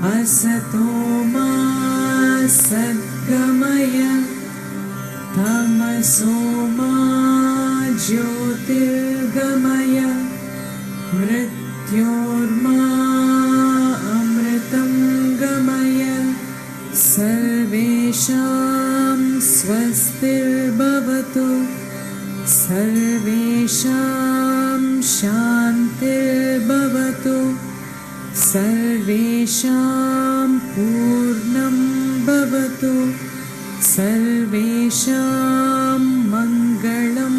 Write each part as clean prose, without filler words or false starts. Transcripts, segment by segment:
असतो मा सद्गमय तमसो मा ज्योतिर्गमय मृत्योर्मा अमृतं गमय सर्वेषां स्वस्तिर्भवतु सर्वेषां शान्तिर्भवतु सर्वेषां पूर्णं भवतु सर्वेषां मङ्गलं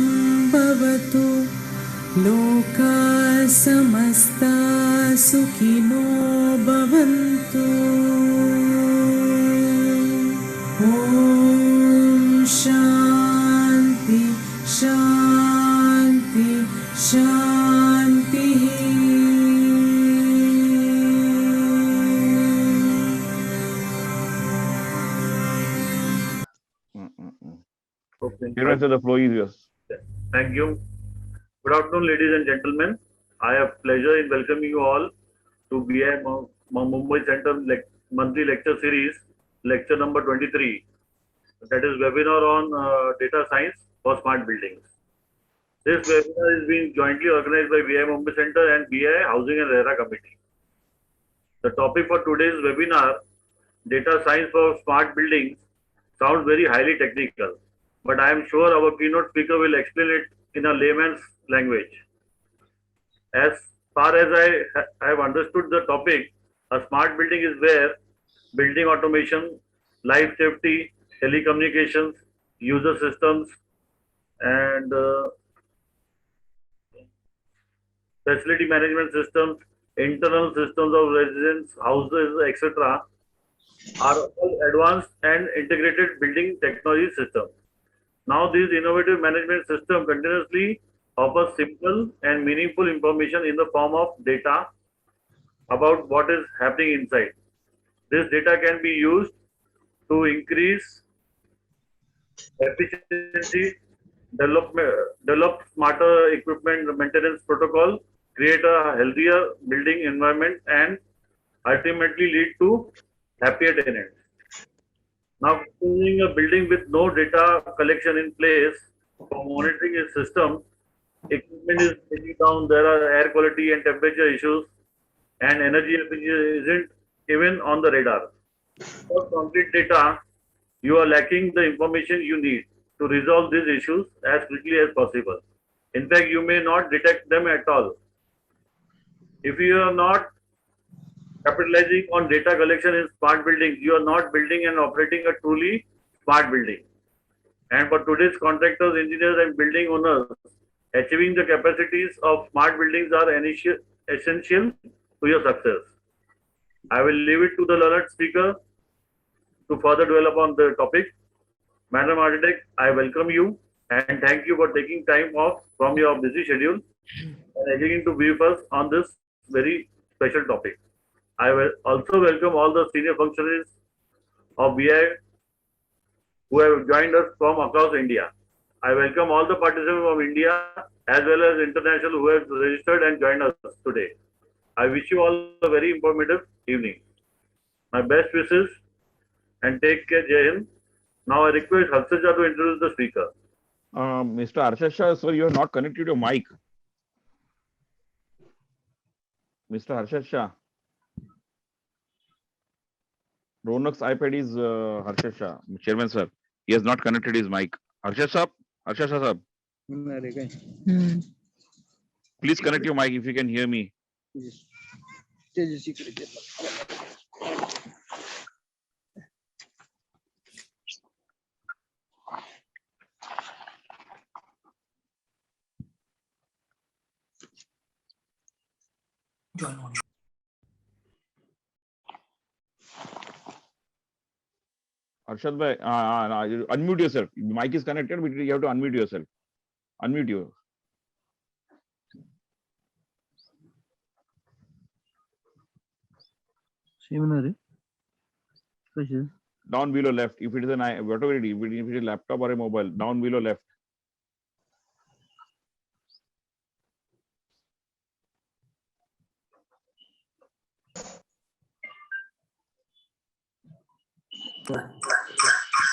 भवतु लोकाः समस्ताः सुखिनो भवन्तु। ॐ शान्ति शान्ति शान्तिः। Keynote, the floor is yours. Thank you. Good afternoon, ladies and gentlemen. I have pleasure in welcoming you all to BI Mumbai Center monthly lecture series, lecture number 23. That is webinar on data science for smart buildings. This webinar is being jointly organized by BI Mumbai Center and BI Housing and RERA Committee. The topic for today's webinar, data science for smart buildings, sounds very highly technical, but I am sure our keynote speaker will explain it in a layman's language. As far as I have understood the topic, a smart building is where building automation, life safety, telecommunications, user systems, and facility management systems, internal systems of residents, houses, etc. are all advanced and integrated building technology systems. Now, these innovative management systems continuously offer simple and meaningful information in the form of data about what is happening inside. This data can be used to increase efficiency, develop smarter equipment maintenance protocol, create a healthier building environment, and ultimately lead to happier tenants. Now, using a building with no data collection in place for monitoring a system, equipment is breaking down, there are air quality and temperature issues, and energy efficiency isn't even on the radar. For complete data, you are lacking the information you need to resolve these issues as quickly as possible. In fact, you may not detect them at all. If you are not capitalizing on data collection in smart buildings, you are not building and operating a truly smart building. And for today's contractors, engineers, and building owners, achieving the capacities of smart buildings are essential to your success. I will leave it to the learned speaker to further develop on the topic. Madam Architect, I welcome you and thank you for taking time off from your busy schedule and agreeing to be with us on this very special topic. I will also welcome all the senior functionaries of BI who have joined us from across India. I welcome all the participants from India as well as international who have registered and joined us today. I wish you all a very informative evening. My best wishes and take care, Jai Hind. Now I request Harsha to introduce the speaker. Mr. Harsha, sir, you have not connected your mic. Mr. Harsha. Ronak's iPad is Harsha, Chairman sir. He has not connected his mic. Harsha sir. Please connect your mic if you can hear me. Arshad bhai, unmute yourself. Mic is connected, but you have to unmute yourself. Unmute you. Down below left. If it is an whatever it is, if it is a laptop or a mobile, down below left.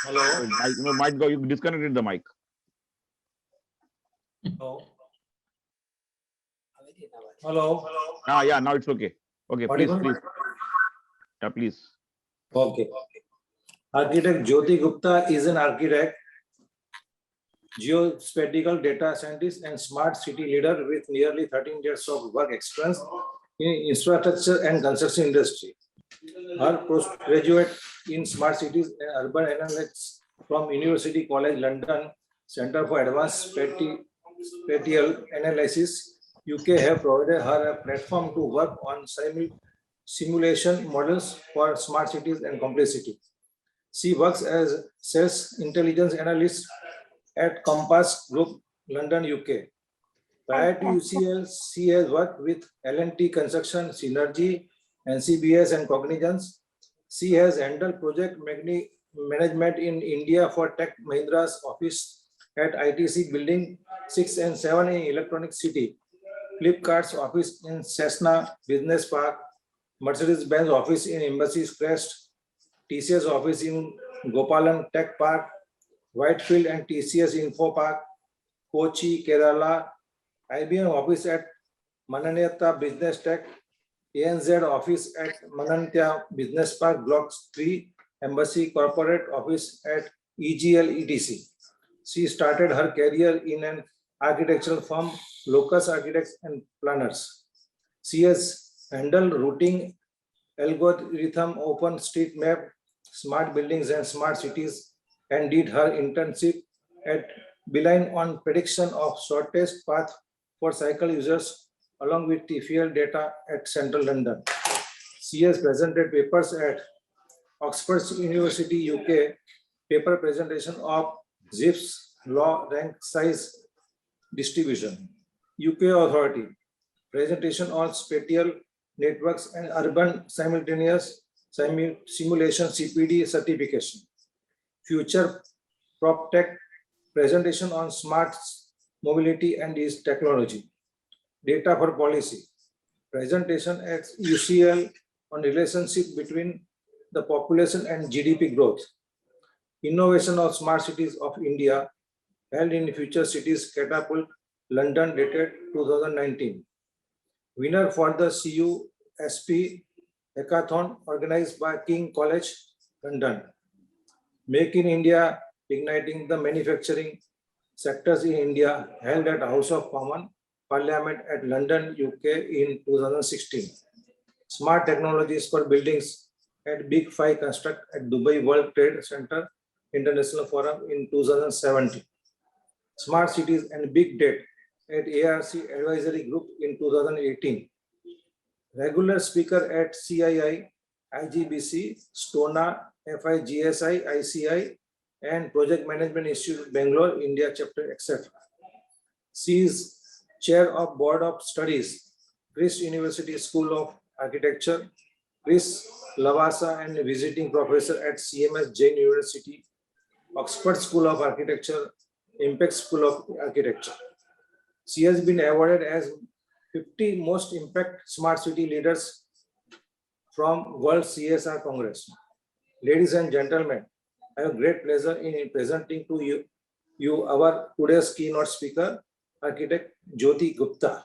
Hello. Mic go. You disconnected the mic. Hello. Yeah. Now it's okay. Okay. Please. Yeah, please. Okay. Architect Jyothi Gupta is an architect, geospatial data scientist, and smart city leader with nearly 13 years of work experience in infrastructure and construction industry. Her postgraduate in smart cities and urban analytics from University College London Center for Advanced Spatial Analysis, UK, have provided her a platform to work on simulation models for smart cities and complexity. She works as sales intelligence analyst at Compass Group, London, UK. Prior to UCL, she has worked with L&T Construction, Synergy, NCBS, and Cognizance. She has handled project management in India for Tech Mahindra's office at ITC Building 6 and 7 in Electronic City, Flipkart's office in Cessna Business Park, Mercedes-Benz office in Embassy's Crest, TCS office in Gopalan Tech Park, Whitefield and TCS Info Park, Kochi, Kerala, IBM office at Mananatha Business Tech, ANZ office at Manantya Business Park, Block 3, Embassy Corporate office at EGL ETC. She started her career in an architectural firm, Locus Architects and Planners. She has handled routing, algorithm, open street map, smart buildings and smart cities, and did her internship at Beeline on prediction of shortest path for cycle users along with TfL data at Central London. She has presented papers at Oxford University, UK, paper presentation of Zipf's law rank size distribution, UK authority, presentation on spatial networks and urban simultaneous simulation CPD certification, future PropTech presentation on smart mobility and its technology, data for policy, presentation at UCL on relationship between the population and GDP growth, innovation of smart cities of India held in Future Cities Catapult, London, dated 2019. Winner for the CUSP hackathon organized by King College, London. Make in India, igniting the manufacturing sectors in India, held at House of Commons Parliament at London, UK in 2016. Smart technologies for buildings at Big Five Construct at Dubai World Trade Center International Forum in 2017. Smart cities and big data at ARC Advisory Group in 2018. Regular speaker at CII, IGBC, Stona, FIGSI, ICI, and Project Management Institute, Bangalore, India chapter, etc. She is chair of Board of Studies, Christ University School of Architecture, Chris Lavasa, and visiting professor at CMS Jain University, Oxford School of Architecture, Impact School of Architecture. She has been awarded as 50 most impact smart city leaders from World CSR Congress. Ladies and gentlemen, I have great pleasure in presenting to you our today's keynote speaker, architect Jyothi Gupta.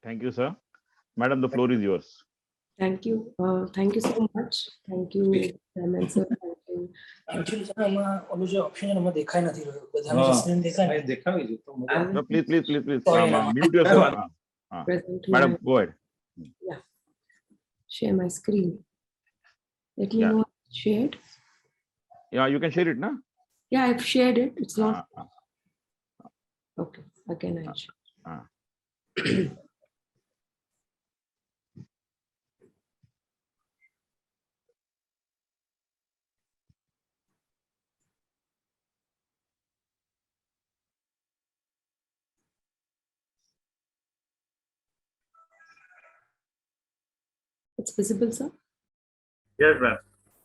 Thank you, sir. Madam, the floor is yours. Thank you. Thank you so much. Thank you, Chairman sir. Actually, sir, हम जो option है हमें देखा ही नहीं रहा बधाई में screen देखा मैं देखा भी जो तो मुझे No, please. Sorry, Mute yourself. Madam, go ahead. Yeah. Share my screen. Let me Yeah. know it's shared. Yeah, you can share it, na? Yeah, I've shared it. It's not okay. Again, I'll share. It's visible, sir? Yes, ma'am.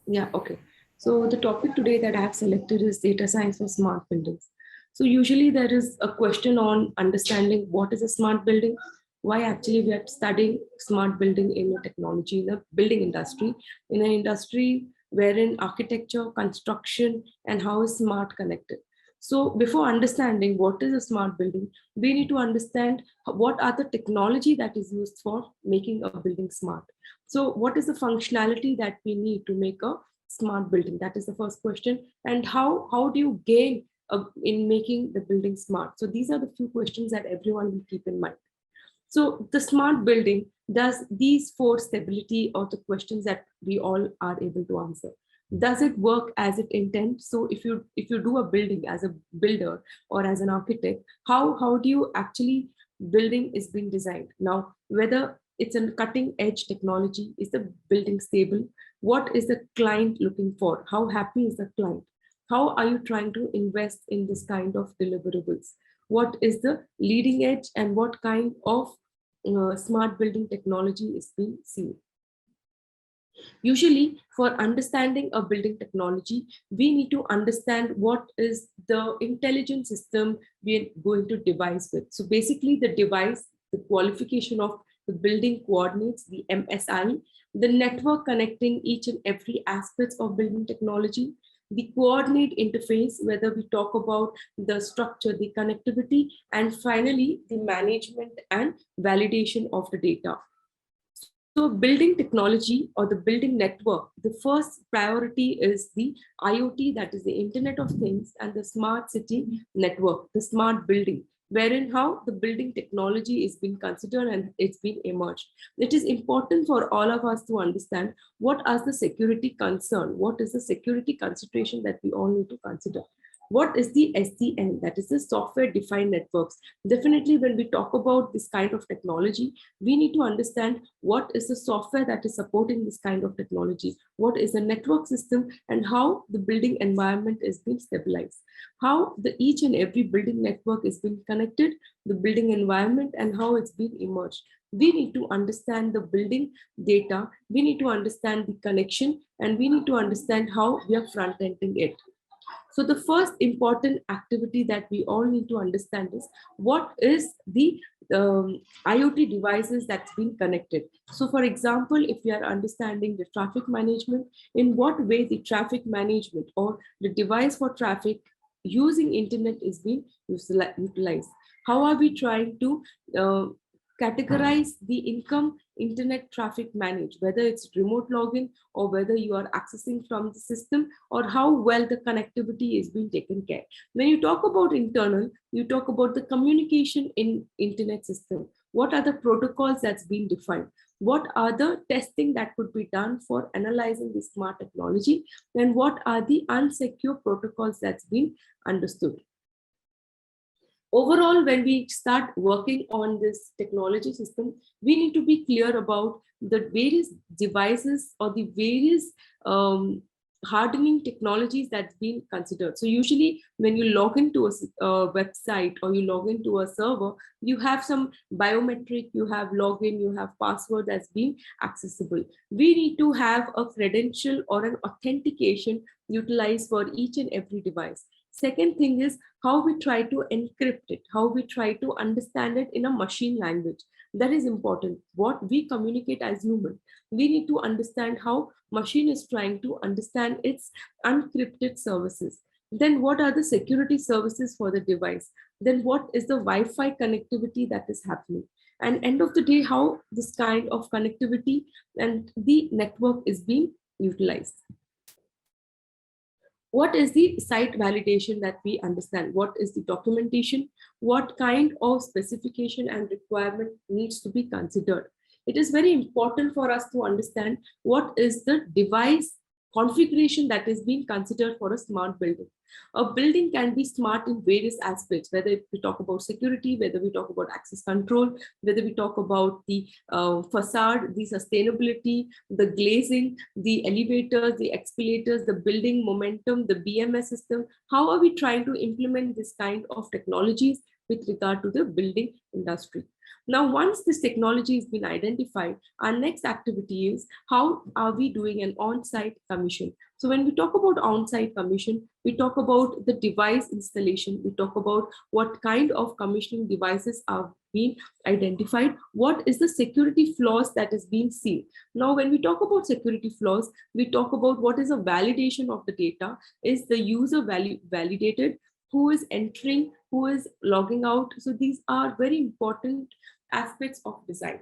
Yeah, okay. So the topic today that I have selected is data science for smart buildings. So usually there is a question on understanding what is a smart building, why actually we are studying smart building in a technology, in the building industry, in an industry wherein architecture, construction, and how is smart connected. So before understanding what is a smart building, we need to understand what are the technology that is used for making a building smart. So what is the functionality that we need to make a smart building? That is the first question. And how do you gain in making the building smart? So these are the few questions that everyone will keep in mind. So the smart building does these four stability or the questions that we all are able to answer. Does it work as it intends? So if you do a building as a builder or as an architect, how do you actually building is being designed? Now, whether it's a cutting edge technology, is the building stable? What is the client looking for? How happy is the client? How are you trying to invest in this kind of deliverables? What is the leading edge and what kind of smart building technology is being seen? Usually, for understanding a building technology, we need to understand what is the intelligent system we are going to devise with. So basically, the device, the qualification of the building coordinates, the MSI, the network connecting each and every aspect of building technology, the coordinate interface, whether we talk about the structure, the connectivity, and finally, the management and validation of the data. So building technology or the building network, the first priority is the IoT, that is the Internet of Things, and the smart city network, the smart building, wherein how the building technology is being considered and it's been emerged. It is important for all of us to understand what are the security concern, what is the security consideration that we all need to consider. What is the SDN? That is the software defined networks. Definitely when we talk about this kind of technology, we need to understand what is the software that is supporting this kind of technology, what is the network system, and how the building environment is being stabilized, how the each and every building network is being connected, the building environment, and how it's being emerged. We need to understand the building data, we need to understand the connection, and we need to understand how we are front-ending it. So the first important activity that we all need to understand is what is the IoT devices that's been connected. So for example, if we are understanding the traffic management, in what way the traffic management or the device for traffic using internet is being utilized. How are we trying to categorize the income internet traffic managed, whether it's remote login or whether you are accessing from the system, or how well the connectivity is being taken care. When you talk about internal, you talk about the communication in internet system. What are the protocols that's been defined? What are the testing that could be done for analyzing the smart technology? And what are the unsecure protocols that's been understood? Overall, when we start working on this technology system, we need to be clear about the various devices or the various hardening technologies that's been considered. So usually when you log into a website or you log into a server, you have some biometric, you have login, you have password that's been accessible. We need to have a credential or an authentication utilized for each and every device. Second thing is how we try to encrypt it, how we try to understand it in a machine language. That is important. What we communicate as human, we need to understand how machine is trying to understand its unencrypted services. Then what are the security services for the device? Then what is the Wi-Fi connectivity that is happening? And end of the day, how this kind of connectivity and the network is being utilized. What is the site validation that we understand? What is the documentation? What kind of specification and requirement needs to be considered? It is very important for us to understand what is the device configuration that is being considered for a smart building. A building can be smart in various aspects, whether we talk about security, whether we talk about access control, whether we talk about the facade, the sustainability, the glazing, the elevators, the escalators, the building momentum, the BMS system. How are we trying to implement this kind of technologies with regard to the building industry? Now, once this technology has been identified, our next activity is how are we doing an on-site commission? So when we talk about on-site commission, we talk about the device installation. We talk about what kind of commissioning devices are being identified. What is the security flaws that is being seen? Now, when we talk about security flaws, we talk about what is a validation of the data. Is the user validated? Who is entering? Who is logging out? So these are very important aspects of design.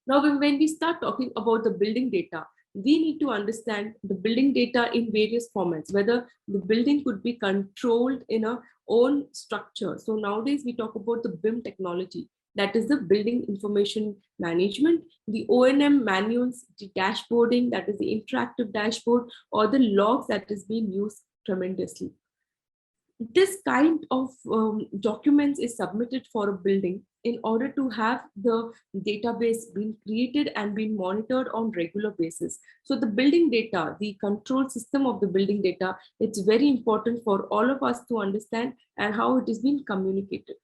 Now, when we start talking about the building data, we need to understand the building data in various formats, whether the building could be controlled in a own structure. So nowadays we talk about the BIM technology, that is the building information management, the O&M manuals, the dashboarding, that is the interactive dashboard, or the logs that is being used tremendously. This kind of documents is submitted for a building in order to have the database being created and being monitored on regular basis. So the building data, the control system of the building data, it's very important for all of us to understand and how it is being communicated.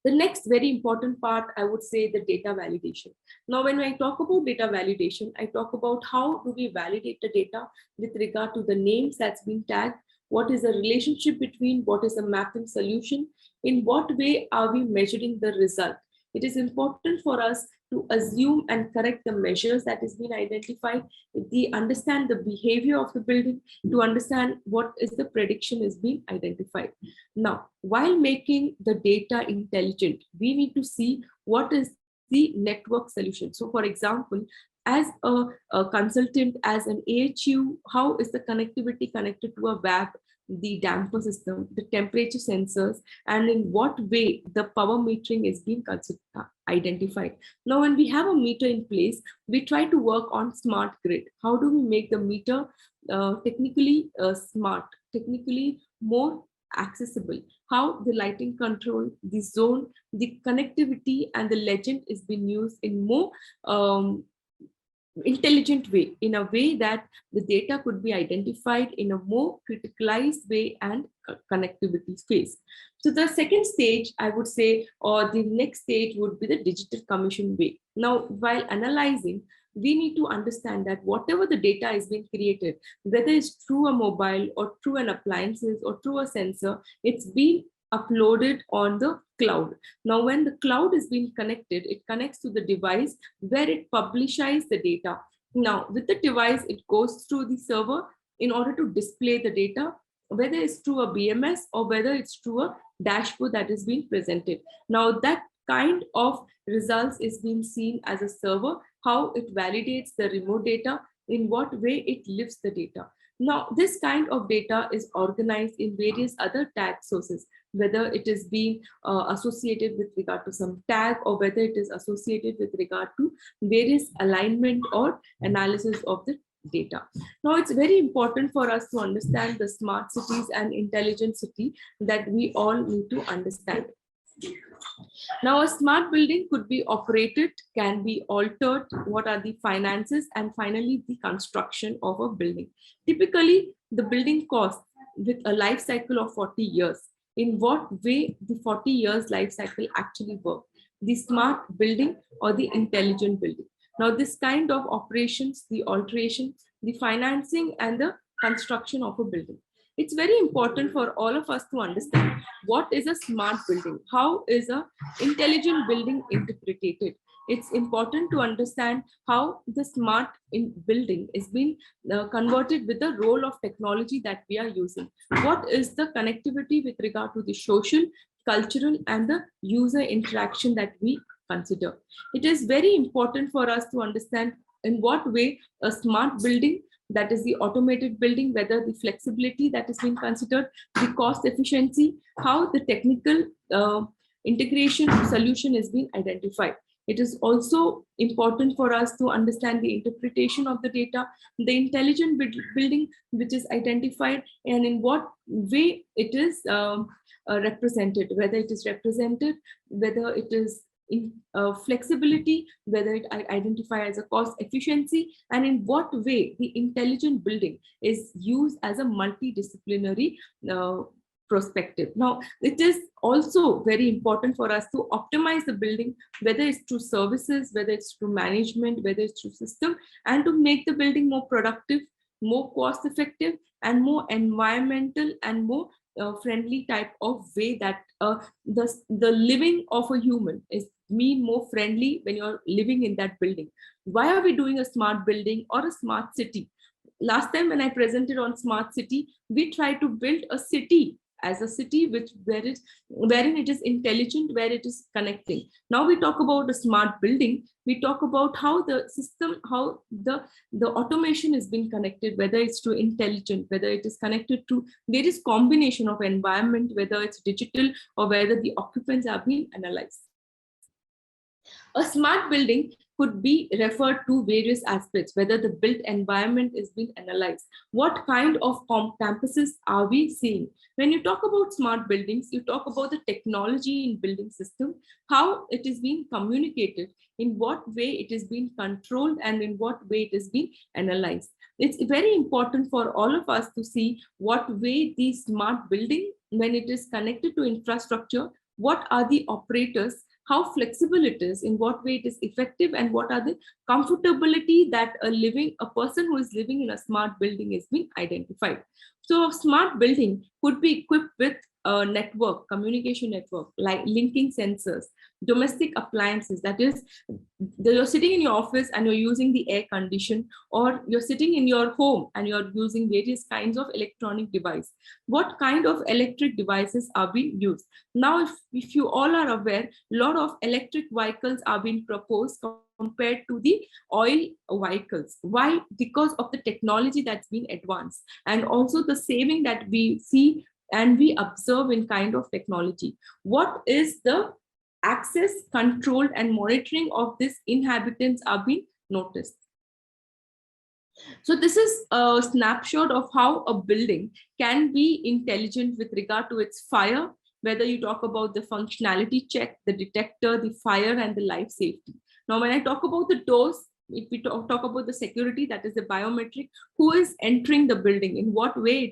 The next very important part, I would say, the data validation. Now, when I talk about data validation, I talk about how do we validate the data with regard to the names that's been tagged. What is the relationship between what is the mapping solution? In what way are we measuring the result? It is important for us to assume and correct the measures that has been identified. We understand the behavior of the building to understand what is the prediction is being identified. Now, while making the data intelligent, we need to see what is the network solution. So for example, as a consultant, as an AHU, how is the connectivity connected to a WAP, the damper system, the temperature sensors, and in what way the power metering is being identified. Now, when we have a meter in place, we try to work on smart grid. How do we make the meter technically smart, technically more accessible? How the lighting control, the zone, the connectivity, and the legend is being used in more intelligent way, in a way that the data could be identified in a more criticalized way and connectivity space. So the second stage, I would say, or the next stage would be the digital commission way. Now, while analyzing, we need to understand that whatever the data is being created, whether it's through a mobile or through an appliances or through a sensor, it's being uploaded on the cloud. Now, when the cloud is being connected, it connects to the device where it publishes the data. Now, with the device, it goes through the server in order to display the data, whether it's through a BMS or whether it's through a dashboard that is being presented. Now, that kind of results is being seen as a server, how it validates the remote data, in what way it lifts the data. Now, this kind of data is organized in various other tag sources, whether it is being associated with regard to some tag or whether it is associated with regard to various alignment or analysis of the data. Now, it's very important for us to understand the smart cities and intelligent city that we all need to understand. Now, a smart building could be operated, can be altered, what are the finances, and finally the construction of a building. Typically, the building costs with a life cycle of 40 years. In what way the 40 years life cycle actually work? The smart building or the intelligent building. Now, this kind of operations, the alteration, the financing, and the construction of a building. It's very important for all of us to understand what is a smart building, how is a intelligent building interpreted. It's important to understand how the smart building is being converted with the role of technology that we are using. What is the connectivity with regard to the social, cultural, and the user interaction that we consider. It is very important for us to understand in what way a smart building, that is the automated building, whether the flexibility that is being considered, the cost efficiency, how the technical integration solution is being identified. It is also important for us to understand the interpretation of the data, the intelligent building which is identified, and in what way it is represented, whether it is represented, whether it is in flexibility, whether it identify as a cost efficiency, and in what way the intelligent building is used as a multidisciplinary perspective. Now, it is also very important for us to optimize the building, whether it's through services, whether it's through management, whether it's through system, and to make the building more productive, more cost effective, and more environmental and more friendly type of way, that the living of a human is more friendly when you're living in that building. Why are we doing a smart building or a smart city? Last time when I presented on smart city, we tried to build a city as a city wherein it is intelligent, where it is connecting. Now we talk about a smart building, we talk about how the system, how the automation is being connected, whether it's to intelligent, whether it is connected to various combination of environment, whether it's digital, or whether the occupants are being analyzed. A smart building could be referred to various aspects, whether the built environment is being analyzed. What kind of campuses are we seeing? When you talk about smart buildings, you talk about the technology in building system, how it is being communicated, in what way it is being controlled, and in what way it is being analyzed. It's very important for all of us to see what way the smart building, when it is connected to infrastructure, what are the operators, how flexible it is, in what way it is effective, and what are the comfortability that a person who is living in a smart building is being identified. So a smart building could be equipped with a network, communication network, like linking sensors, domestic appliances, that is, you're sitting in your office and you're using the air condition, or you're sitting in your home and you're using various kinds of electronic device. What kind of electric devices are being used? Now, if you all are aware, a lot of electric vehicles are being proposed compared to the oil vehicles. Why? Because of the technology that's been advanced, and also the saving that we see and we observe in kind of technology. What is the access, control, and monitoring of these inhabitants are being noticed. So this is a snapshot of how a building can be intelligent with regard to its fire, whether you talk about the functionality check, the detector, the fire, and the life safety. Now, when I talk about the doors, if we talk about the security, that is the biometric, who is entering the building, in what way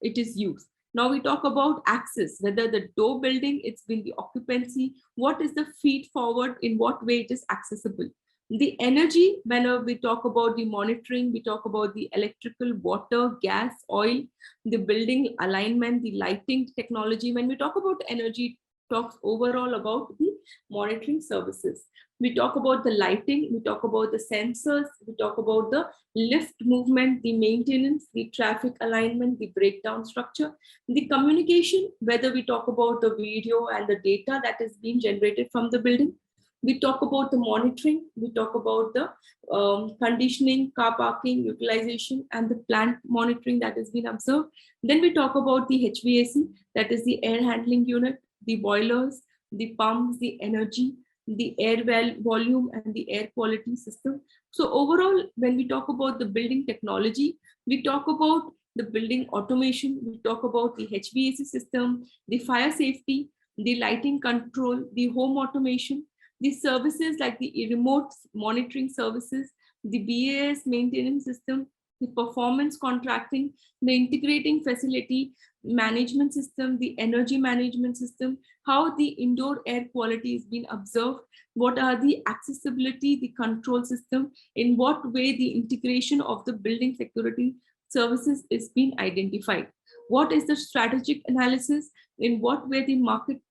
it is used. Now we talk about access, whether the door building, it's been the occupancy, what is the feed forward, in what way it is accessible. The energy, whenever we talk about the monitoring, we talk about the electrical, water, gas, oil, the building alignment, the lighting technology. When we talk about energy, it talks overall about the monitoring services. We talk about the lighting, we talk about the sensors, we talk about the lift movement, the maintenance, the traffic alignment, the breakdown structure, the communication, whether we talk about the video and the data that is being generated from the building. We talk about the monitoring, we talk about the conditioning, car parking, utilization, and the plant monitoring that has been observed. Then we talk about the HVAC, that is the air handling unit, the boilers, the pumps, the energy, the air volume, and the air quality system. So overall, when we talk about the building technology, we talk about the building automation, we talk about the HVAC system, the fire safety, the lighting control, the home automation, the services like the remote monitoring services, the BAS maintenance system, the performance contracting, the integrating facility management system, the energy management system, how the indoor air quality is being observed, what are the accessibility, the control system, in what way the integration of the building security services is being identified. What is the strategic analysis, in what way the market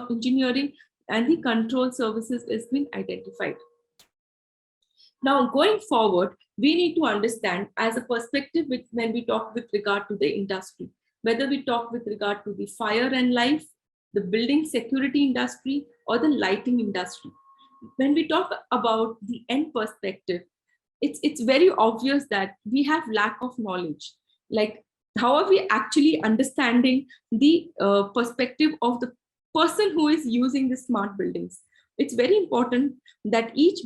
engineering and the control services is being identified. Now, going forward, we need to understand as a perspective when we talk with regard to the industry, whether we talk with regard to the fire and life, the building security industry, or the lighting industry. When we talk about the end perspective, it's very obvious that we have lack of knowledge. Like, how are we actually understanding the perspective of the person who is using the smart buildings? It's very important that each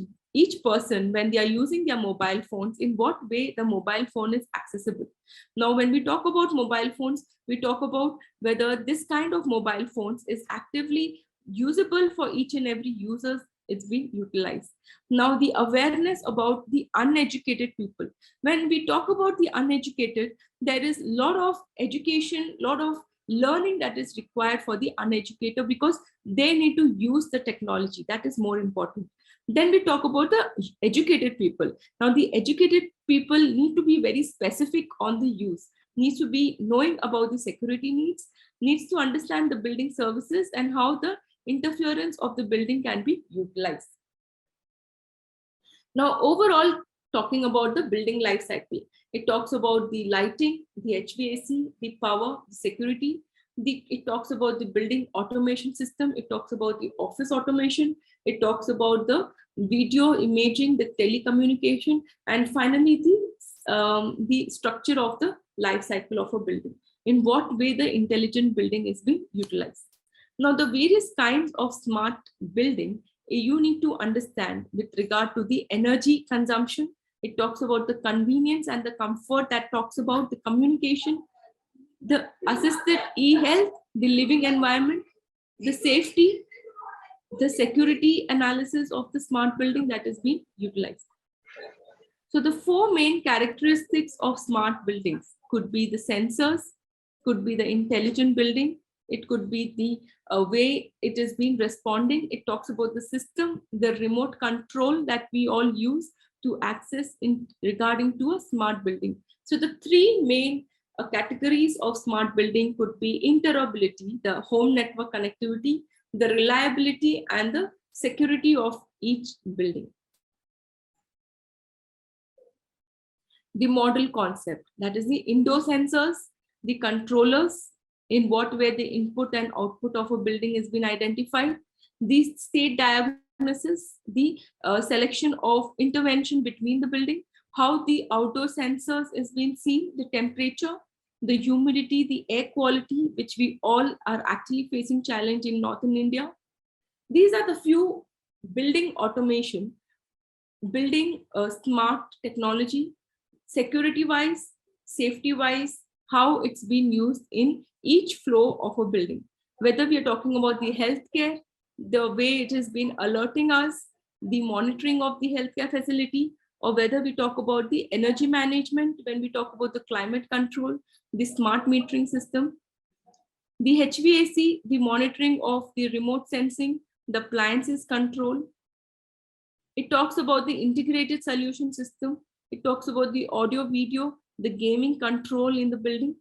person, when they are using their mobile phones, in what way the mobile phone is accessible. Now, when we talk about mobile phones, we talk about whether this kind of mobile phones is actively usable for each and every user, it's being utilized. Now, the awareness about the uneducated people. When we talk about the uneducated, there is a lot of education, lot of learning that is required for the uneducated, because they need to use the technology. That is more important. Then we talk about the educated people. Now, the educated people need to be very specific on the use, needs to be knowing about the security needs to understand the building services and how the interference of the building can be utilized. Now, overall, talking about the building life cycle, it talks about the lighting, the HVAC, the power, the security. It talks about the building automation system. It talks about the office automation. It talks about the video imaging, the telecommunication, and finally the structure of the life cycle of a building. In what way the intelligent building is being utilized. Now, the various kinds of smart building you need to understand with regard to the energy consumption. It talks about the convenience and the comfort, that talks about the communication, the assisted e-health, the living environment, the safety, the security analysis of the smart building that is being utilized. So the four main characteristics of smart buildings could be the sensors, could be the intelligent building, it could be the way it is being responding. It talks about the system, the remote control that we all use to access in regarding to a smart building. So the three main categories of smart building could be interoperability, the home network connectivity, the reliability, and the security of each building. The model concept, that is the indoor sensors, the controllers, in what way the input and output of a building has been identified, the state diagnosis, the selection of intervention between the building, how the outdoor sensors is being seen, the temperature, the humidity, the air quality, which we all are actually facing challenge in Northern India. These are the few building automation, building smart technology, security-wise, safety-wise, how it's been used in each flow of a building. Whether we are talking about the healthcare, the way it has been alerting us, the monitoring of the healthcare facility, or whether we talk about the energy management, when we talk about the climate control, the smart metering system, the HVAC, the monitoring of the remote sensing, the appliances control. It talks about the integrated solution system. It talks about the audio, video, the gaming control in the building.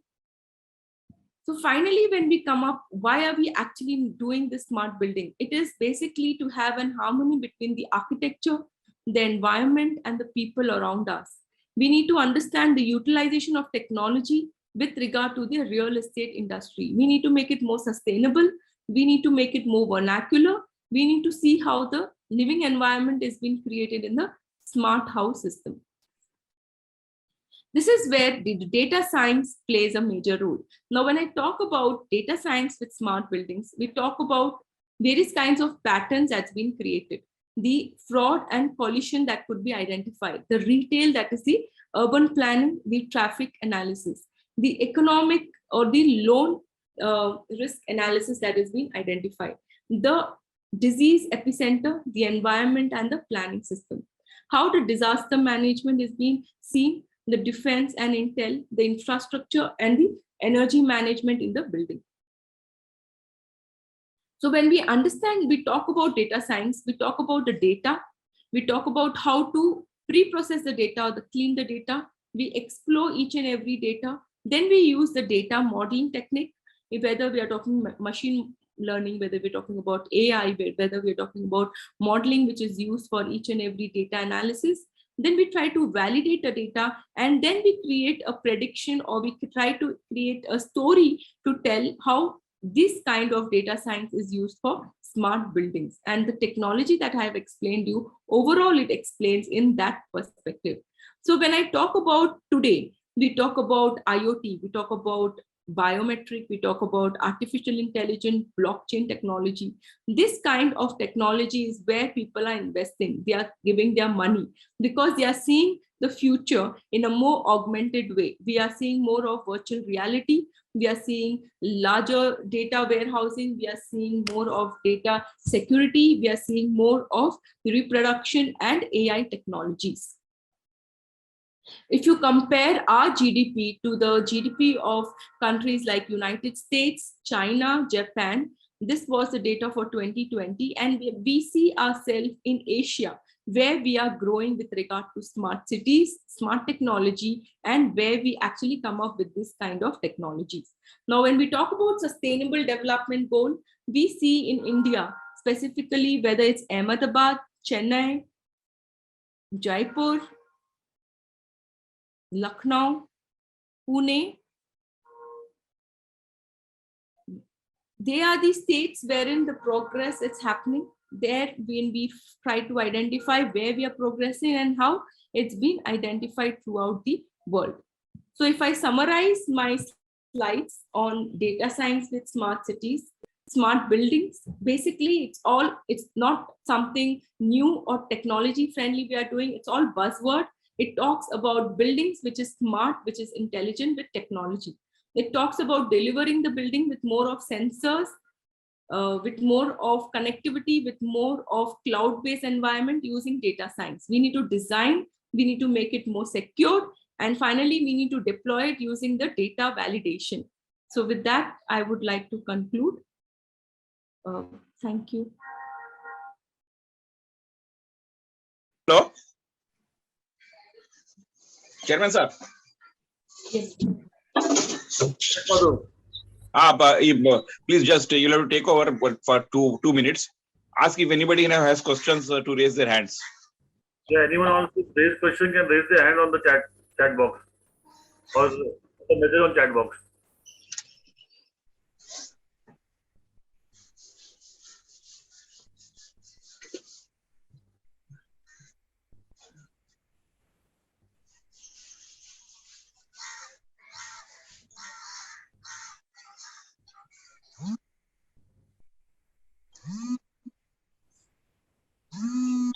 So finally, when we come up, why are we actually doing this smart building? It is basically to have an harmony between the architecture, the environment, and the people around us. We need to understand the utilization of technology with regard to the real estate industry. We need to make it more sustainable. We need to make it more vernacular. We need to see how the living environment is being created in the smart house system. This is where the data science plays a major role. Now, when I talk about data science with smart buildings, we talk about various kinds of patterns that's been created, the fraud and collision that could be identified, the retail, that is the urban planning, the traffic analysis, the economic or the loan risk analysis that is being identified, the disease epicenter, the environment, and the planning system, how the disaster management is being seen, the defense and intel, the infrastructure, and the energy management in the building. So when we understand, we talk about data science, we talk about the data, we talk about how to pre-process the data, or clean the data, we explore each and every data, then we use the data modeling technique, whether we are talking machine learning, whether we're talking about AI, whether we're talking about modeling, which is used for each and every data analysis. Then we try to validate the data, and then we create a prediction, or we try to create a story to tell how this kind of data science is used for smart buildings. And the technology that I have explained you, overall it explains in that perspective. So when I talk about today, we talk about IoT, we talk about biometric, we talk about artificial intelligence, blockchain technology. This kind of technology is where people are investing. They are giving their money because they are seeing the future in a more augmented way. We are seeing more of virtual reality. We are seeing larger data warehousing. We are seeing more of data security. We are seeing more of reproduction and AI technologies. If you compare our GDP to the GDP of countries like United States, China, Japan, this was the data for 2020, and we see ourselves in Asia, where we are growing with regard to smart cities, smart technology, and where we actually come up with this kind of technologies. Now, when we talk about sustainable development goal, we see in India, specifically whether it's Ahmedabad, Chennai, Jaipur, Lucknow, Pune, they are the states wherein the progress is happening. There, when we try to identify where we are progressing and how it's been identified throughout the world. So if I summarize my slides on data science with smart cities, smart buildings, basically it's not something new or technology friendly we are doing, it's all buzzword. It talks about buildings which is smart, which is intelligent with technology. It talks about delivering the building with more of sensors, with more of connectivity, with more of cloud-based environment using data science. We need to design, we need to make it more secure, and finally, we need to deploy it using the data validation. So with that, I would like to conclude. Thank you. Hello? Chairman sir. Yes. Please just, you'll have to take over for two minutes. Ask if anybody has questions to raise their hands. Yeah, anyone wants to raise question can raise their hand on the chat box or a message on chat box.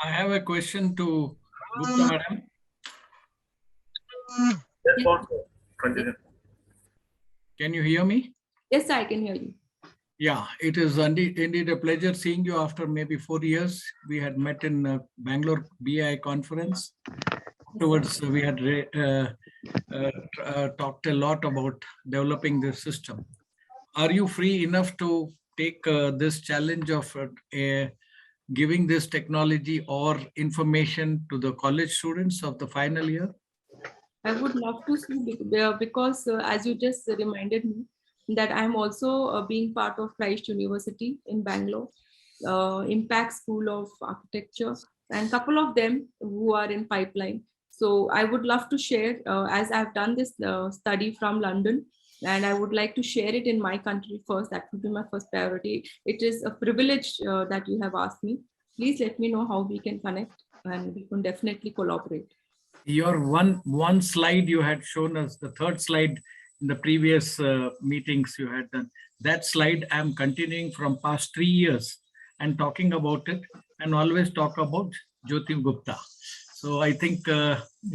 I have a question to Gupta madam. Yes, continue. Can you hear me? Yes, I can hear you. Yeah, it is indeed a pleasure seeing you after maybe 4 years. We had met in Bangalore BI conference. Afterwards, we had talked a lot about developing this system. Are you free enough to take this challenge of giving this technology or information to the college students of the final year? I would love to see, because as you just reminded me, that I'm also being part of Christ University in Bangalore, Impact School of Architecture, and a couple of them who are in pipeline. So I would love to share, as I've done this study from London, and I would like to share it in my country first. That would be my first priority. It is a privilege that you have asked me. Please let me know how we can connect, and we can definitely collaborate. Your one slide you had shown us, the third slide in the previous meetings you had done. That slide I'm continuing from past 3 years and talking about it, and always talk about Jyothi Gupta. So I think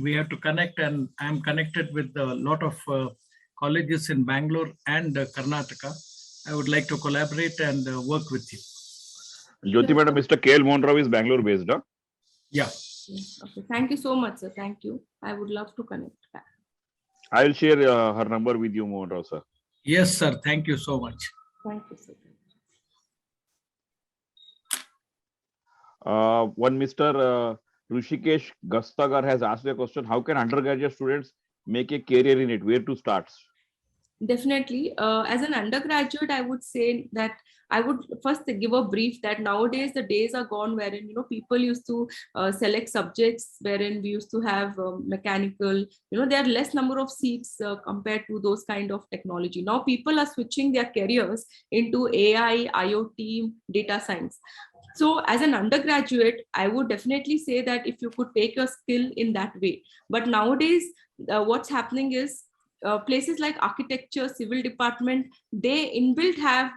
we have to connect, and I'm connected with a lot of colleges in Bangalore and Karnataka. I would like to collaborate and work with you. Jyothi madam, Mr. KL Monrao is Bangalore based, huh? Yeah. Okay. Thank you so much, sir. Thank you. I would love to connect back. I will share her number with you, Monrao, sir. Yes, sir. Thank you so much. Thank you, sir. One Mr. Rushikesh Gastagar has asked a question: how can undergraduate students make a career in it? Where to start? Definitely. As an undergraduate, I would say that I would first give a brief that nowadays the days are gone wherein, people used to select subjects wherein we used to have mechanical, there are less number of seats compared to those kind of technology. Now people are switching their careers into AI, IoT, data science. So as an undergraduate, I would definitely say that if you could take your skill in that way. But nowadays, what's happening is places like architecture, civil department, they inbuilt have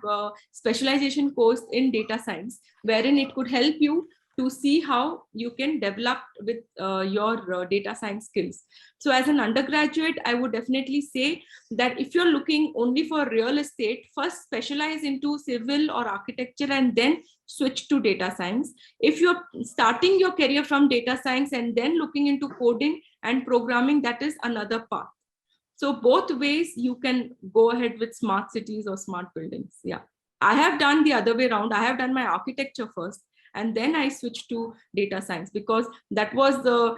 specialization course in data science, wherein it could help you to see how you can develop with your data science skills. So as an undergraduate, I would definitely say that if you're looking only for real estate, first specialize into civil or architecture and then switch to data science. If you're starting your career from data science and then looking into coding and programming, that is another path. So both ways you can go ahead with smart cities or smart buildings. Yeah, I have done the other way around. I have done my architecture first, and then I switched to data science because that was the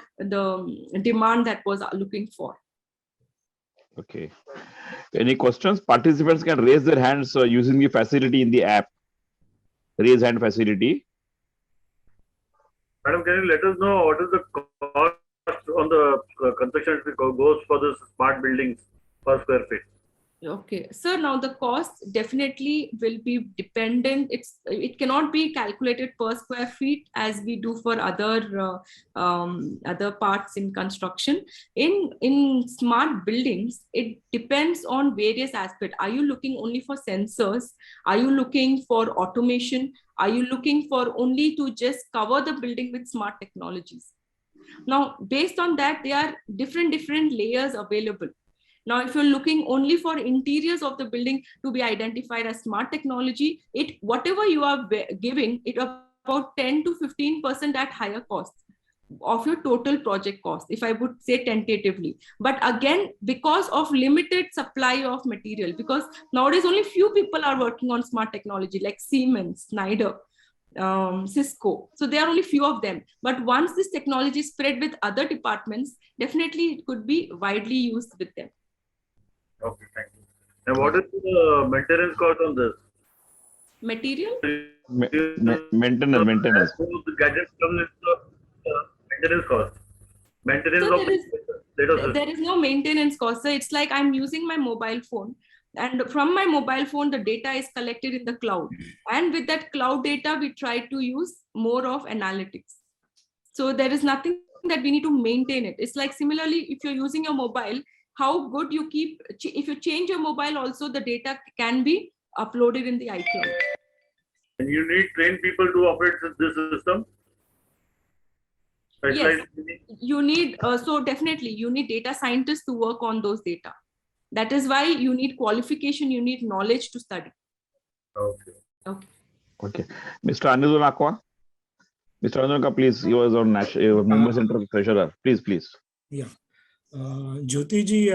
demand that was looking for. Okay. Any questions? Participants can raise their hands using the facility in the app. Raise hand facility. Madam, can you let us know what is the cost on the construction goes for the smart buildings per square feet? Okay, so now the cost definitely will be dependent. It cannot be calculated per square feet as we do for other parts in construction. In smart buildings, it depends on various aspects. Are you looking only for sensors? Are you looking for automation? Are you looking for only to just cover the building with smart technologies? Now, based on that, there are different layers available. Now, if you're looking only for interiors of the building to be identified as smart technology, whatever you are giving, it about 10 to 15% at higher cost of your total project cost, if I would say tentatively. But again, because of limited supply of material, because nowadays only few people are working on smart technology like Siemens, Schneider, Cisco. So there are only few of them. But once this technology spread with other departments, definitely it could be widely used with them. Okay, thank you. And what is the maintenance cost on this? Material? Maintenance. The gadgets come with the maintenance cost. Maintenance So of there is no maintenance cost. So it's like I'm using my mobile phone. And from my mobile phone, the data is collected in the cloud. And with that cloud data, we try to use more of analytics. So there is nothing that we need to maintain it. It's like similarly, if you're using your mobile, how good you keep, if you change your mobile also, the data can be uploaded in the iCloud. And you need trained people to operate this system? Yes, you need, so definitely you need data scientists to work on those data. That is why you need qualification, you need knowledge to study. Okay. Mr. Anudhan Akwa. Mr. Anudhan, please, you are on Mumbai Center Treasurer. Please. Yeah. Jyothi ji,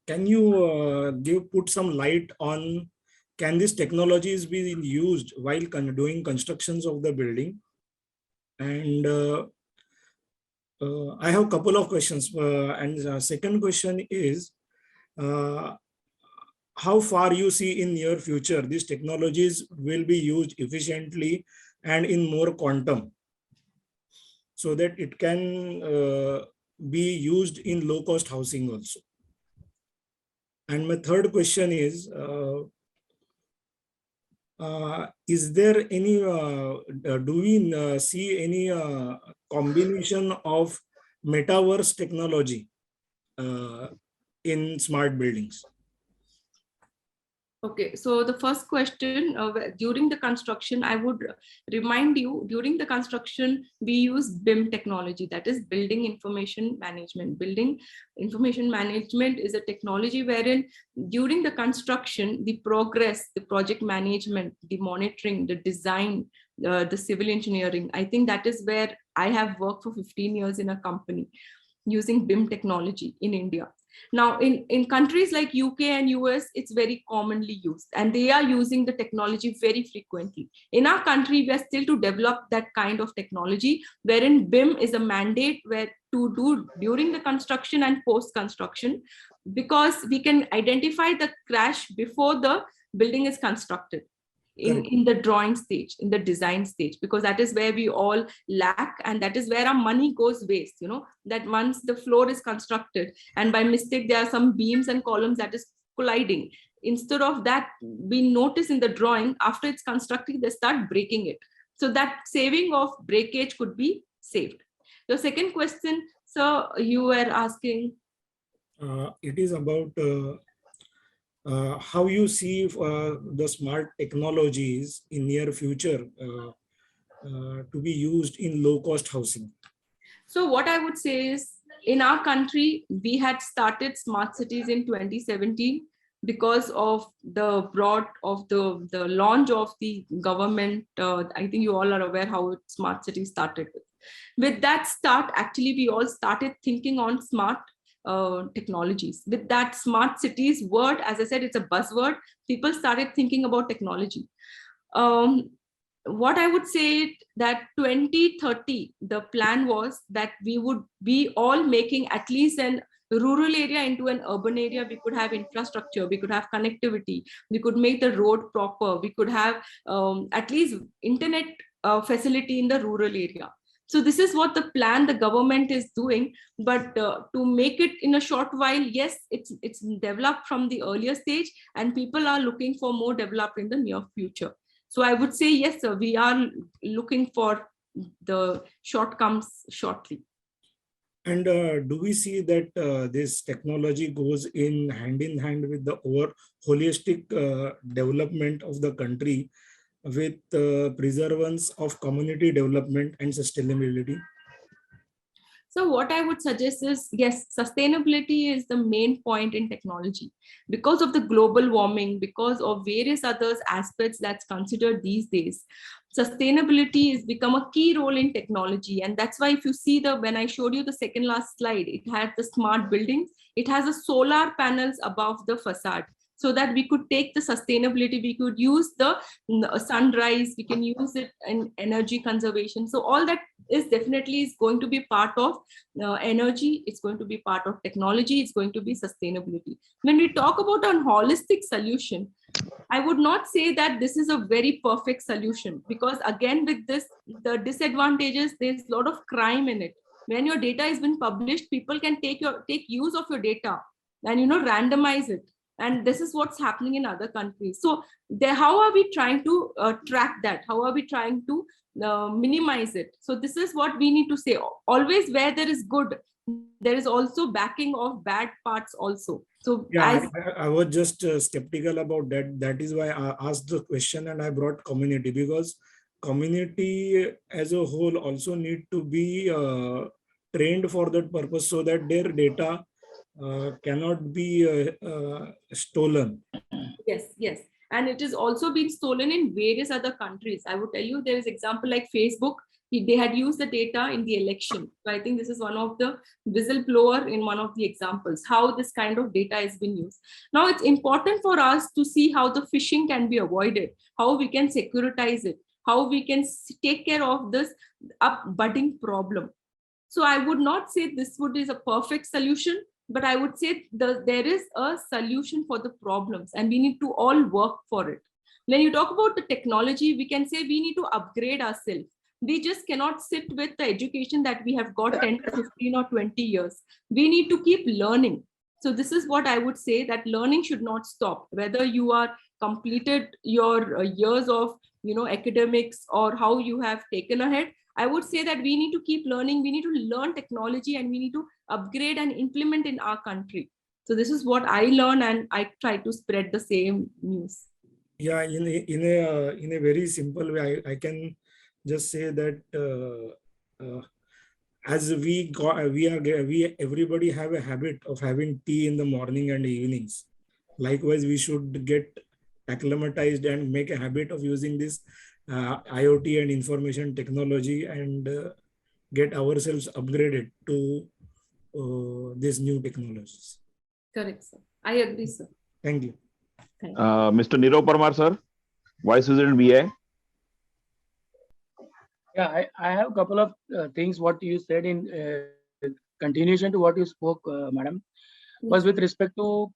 can you put some light on, can these technologies be used while doing constructions of the building? And I have a couple of questions. And second question is, how far you see in near future these technologies will be used efficiently and in more quantum, so that it can be used in low-cost housing also. And my third question is there any, do we see any combination of metaverse technology in smart buildings? Okay, so the first question, during the construction, I would remind you, during the construction, we use BIM technology, that is Building Information Management. Building Information Management is a technology wherein during the construction, the progress, the project management, the monitoring, the design, the civil engineering, I think that is where I have worked for 15 years in a company using BIM technology in India. Now, in countries like UK and US, it's very commonly used, and they are using the technology very frequently. In our country, we are still to develop that kind of technology, wherein BIM is a mandate where to do during the construction and post-construction, because we can identify the crash before the building is constructed. In the drawing stage, in the design stage, because that is where we all lack, and that is where our money goes waste, that once the floor is constructed and by mistake there are some beams and columns that is colliding, instead of that we notice in the drawing, after it's constructed they start breaking it. So that saving of breakage could be saved. Your second question, sir, you were asking? It is about how you see the smart technologies in near future to be used in low-cost housing? So what I would say is, in our country, we had started smart cities in 2017 because of the the launch of the government. I think you all are aware how smart cities started. With that start, actually, we all started thinking on smart technologies. With that smart cities word, as I said, it's a buzzword. People started thinking about technology. What I would say that 2030, the plan was that we would be all making at least an rural area into an urban area. We could have infrastructure, we could have connectivity, we could make the road proper, we could have at least internet facility in the rural area. So this is what the plan the government is doing. But to make it in a short while, yes, it's developed from the earlier stage, and people are looking for more developed in the near future. So I would say, yes, sir, we are looking for the shortcomings shortly. And do we see that this technology goes in hand with the holistic development of the country with preservance of community development and sustainability? So what I would suggest is, yes, sustainability is the main point in technology. Because of the global warming, because of various other aspects that's considered these days, sustainability has become a key role in technology. And that's why if you see when I showed you the second last slide, it had the smart buildings, it has a solar panels above the facade, so that we could take the sustainability, we could use the sunrise, we can use it in energy conservation. So all that is definitely going to be part of energy, it's going to be part of technology, it's going to be sustainability. When we talk about a holistic solution, I would not say that this is a very perfect solution, because again, with this, the disadvantages, there's a lot of crime in it. When your data has been published, people can take use of your data and randomize it. And this is what's happening in other countries. So how are we trying to track that? How are we trying to minimize it? So this is what we need to say. Always where there is good, there is also backing of bad parts also. So yeah, I was just skeptical about that. That is why I asked the question and I brought community, because community as a whole also need to be trained for that purpose, so that their data cannot be stolen. Yes. And it is also being stolen in various other countries. I would tell you, there is example like Facebook. They had used the data in the election. So I think this is one of the whistleblower in one of the examples, how this kind of data has been used. Now it's important for us to see how the phishing can be avoided, how we can securitize it, how we can take care of this budding problem. So I would not say this is a perfect solution, but I would say there is a solution for the problems, and we need to all work for it. When you talk about the technology, we can say we need to upgrade ourselves. We just cannot sit with the education that we have got 10 to 15 or 20 years. We need to keep learning. So this is what I would say, that learning should not stop. Whether you are completed your years of academics, or how you have taken ahead, I would say that we need to keep learning. We need to learn technology, and we need to upgrade and implement in our country. So this is what I learn, and I try to spread the same news. Yeah, in a very simple way, I can just say that as everybody have a habit of having tea in the morning and evenings. Likewise, we should get acclimatized and make a habit of using this IoT and information technology, and get ourselves upgraded to these new technologies. Correct, sir. I agree, sir. Thank you. Mr. Nirav Parmar, sir, Vice President BI. Yeah, I have a couple of things what you said in continuation to what you spoke, madam, was with respect to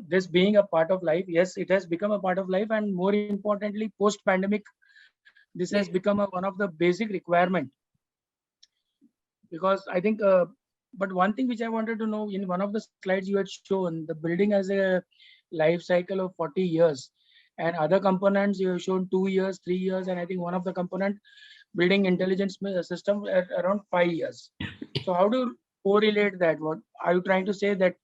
this being a part of life. Yes, it has become a part of life, and more importantly, post-pandemic, this has become one of the basic requirement. Because I think, but one thing which I wanted to know, in one of the slides you had shown, the building has a life cycle of 40 years, and other components you have shown 2 years, 3 years, and I think one of the component building intelligence system at around 5 years. So how do you correlate that? What are you trying to say, that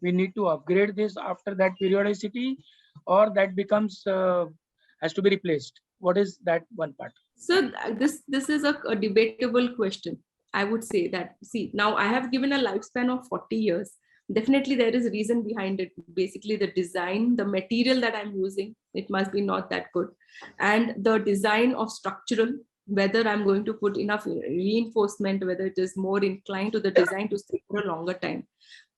we need to upgrade this after that periodicity, or that becomes has to be replaced? What is that one part? So this is a debatable question. I would say that, see, now I have given a lifespan of 40 years. Definitely there is a reason behind it. Basically the design, the material that I'm using, it must be not that good. And the design of structural, whether I'm going to put enough reinforcement, whether it is more inclined to the design to stay for a longer time.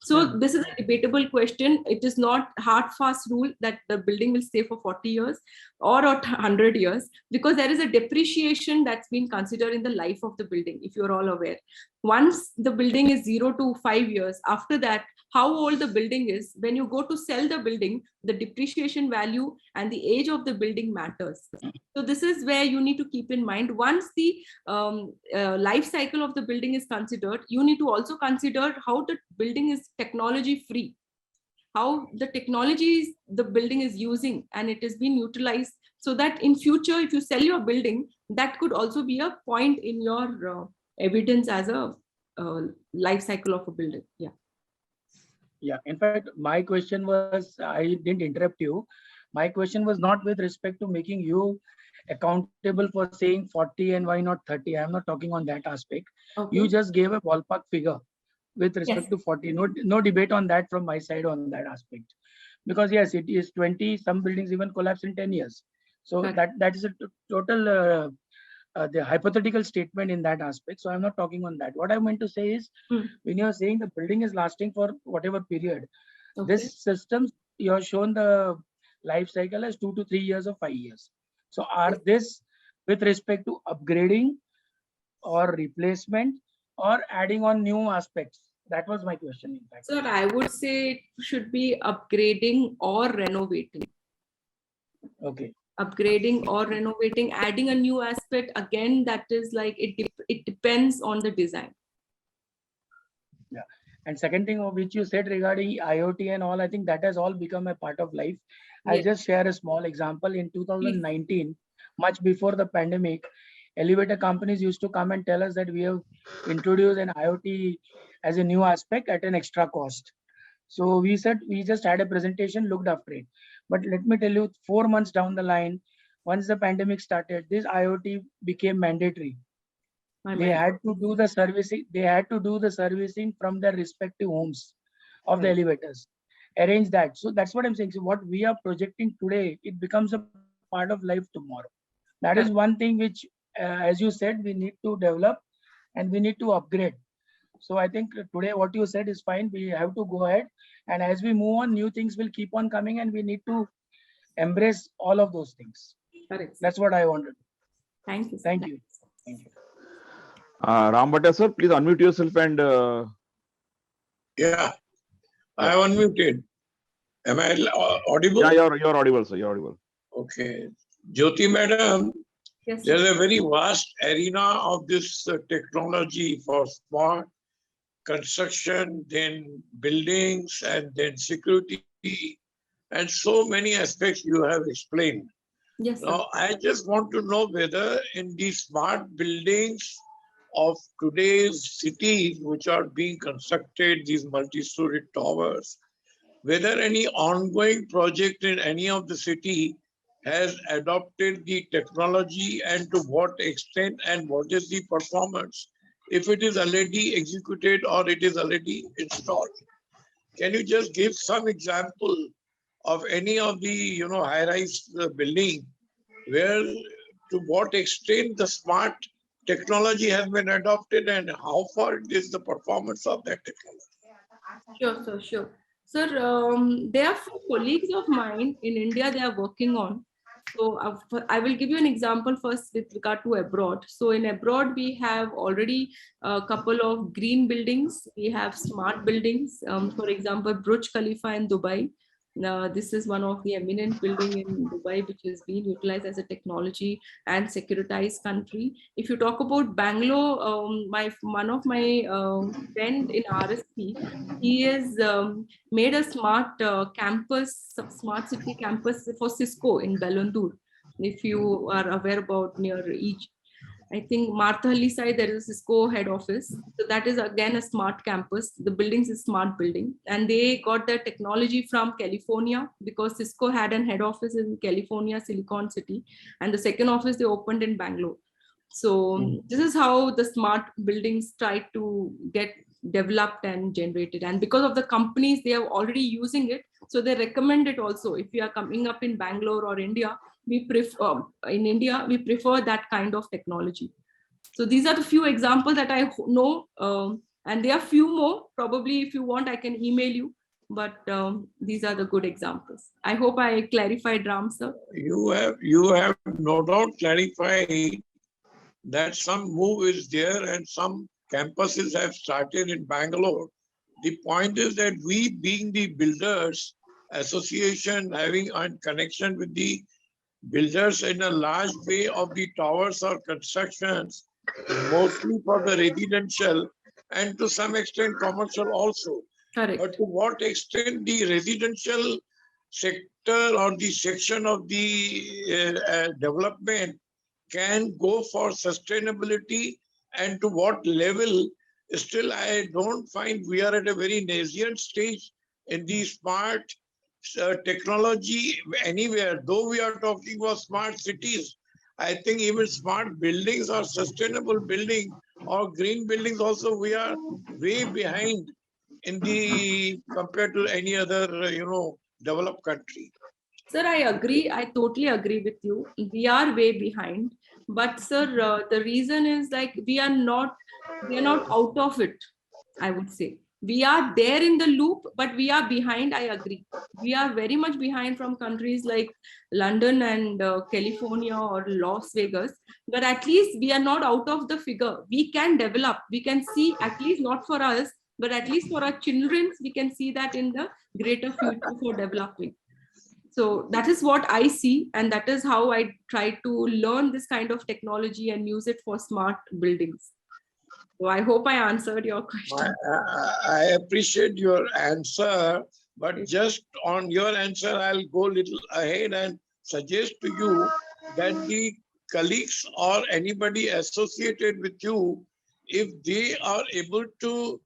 So this is a debatable question. It is not hard fast rule that the building will stay for 40 years or 100 years, because there is a depreciation that's been considered in the life of the building, if you're all aware. Once the building is 0 to 5 years, after that, how old the building is, when you go to sell the building, the depreciation value and the age of the building matters. So this is where you need to keep in mind. Once the life cycle of the building is considered, you need to also consider how the building is technology free, how the technologies the building is using and it is being utilized, so that in future, if you sell your building, that could also be a point in your evidence as a life cycle of a building. Yeah, in fact, my question was, I didn't interrupt you. My question was not with respect to making you accountable for saying 40 and why not 30. I'm not talking on that aspect. Okay. You just gave a ballpark figure with respect Yes. to 40. No debate on that from my side on that aspect. Because yes, it is 20, some buildings even collapse in 10 years. So Right. that is a total the hypothetical statement in that aspect. So I'm not talking on that. What I meant to say is, when you're saying the building is lasting for whatever period, this system, you have shown the life cycle as 2 to 3 years or 5 years. So are this with respect to upgrading or replacement or adding on new aspects? That was my question, in fact. Sir, I would say it should be upgrading or renovating. Okay. Upgrading or renovating, adding a new aspect, again, that is like, it depends on the design. Yeah. And second thing of which you said regarding IoT and all, I think that has all become a part of life. I'll Yes. just share a small example. In 2019, much before the pandemic, elevator companies used to come and tell us that we have introduced an IoT as a new aspect at an extra cost. So we said, we just had a presentation, looked after it. But let me tell you, 4 months down the line, once the pandemic started, this IoT became mandatory. They had to do the servicing. They had to do the servicing from their respective homes of the elevators. Arrange that. So that's what I'm saying. So what we are projecting today, it becomes a part of life tomorrow. That is one thing which, as you said, we need to develop and we need to upgrade. So I think today what you said is fine. We have to go ahead, and as we move on, new things will keep on coming, and we need to embrace all of those things. Correct. That's what I wanted. Thank you. Thank you. Thank you. Ram Bhatia sir, please unmute yourself and. Yeah, I am unmuted. Am I audible? Yeah, you're audible, sir. You're audible. Okay. Jyothi madam, Yes, there's a very vast arena of this technology for smart construction, then buildings, and then security, and so many aspects you have explained. Yes, sir. Now, I just want to know whether in these smart buildings of today's cities, which are being constructed, these multi-story towers, whether any ongoing project in any of the city has adopted the technology and to what extent and what is the performance, if it is already executed or it is already installed. Can you just give some example of any of the high-rise building where to what extent the smart technology has been adopted and how far is the performance of that technology? Sure, sir, sure. Sir, there are few colleagues of mine in India, they are working on. So I will give you an example first with regard to abroad. So in abroad, we have already a couple of green buildings. We have smart buildings. For example, Burj Khalifa in Dubai. This is one of the eminent building in Dubai, which is being utilized as a technology and securitized country. If you talk about Bangalore, one of my friend in RSP, he has made a smart campus, smart city campus for Cisco in Bellandur. If you are aware about near each, I think Martha Halli side, there is a Cisco head office. So that is again a smart campus. The buildings is smart building, and they got their technology from California because Cisco had an head office in California, Silicon City, and the second office they opened in Bangalore. So this is how the smart buildings try to get developed and generated. And because of the companies, they are already using it. So they recommend it also. If you are coming up in Bangalore or India, we prefer we prefer that kind of technology. So these are the few examples that I know, and there are few more. Probably if you want, I can email you. But these are the good examples. I hope I clarified, Ram sir. You have no doubt clarified that some move is there and some campuses have started in Bangalore. The point is that we, being the builders association, having a connection with the builders in a large way of the towers or constructions, mostly for the residential and to some extent commercial also. Correct. But to what extent the residential sector or the section of the development can go for sustainability, and to what level, still I don't find we are at a very nascent stage in the smart technology anywhere. Though we are talking about smart cities, I think even smart buildings or sustainable building or green buildings also, we are way behind in the compared to any other developed country. Sir, I agree. I totally agree with you. We are way behind. But sir, the reason is like we are not out of it, I would say. We are there in the loop, but we are behind. I agree. We are very much behind from countries like London and California or Las Vegas. But at least we are not out of the figure. We can develop. We can see, at least not for us, but at least for our children, we can see that in the greater future for developing. So that is what I see, and that is how I try to learn this kind of technology and use it for smart buildings. So I hope I answered your question. I appreciate your answer, but just on your answer, I'll go a little ahead and suggest to you that the colleagues or anybody associated with you, if they are able to,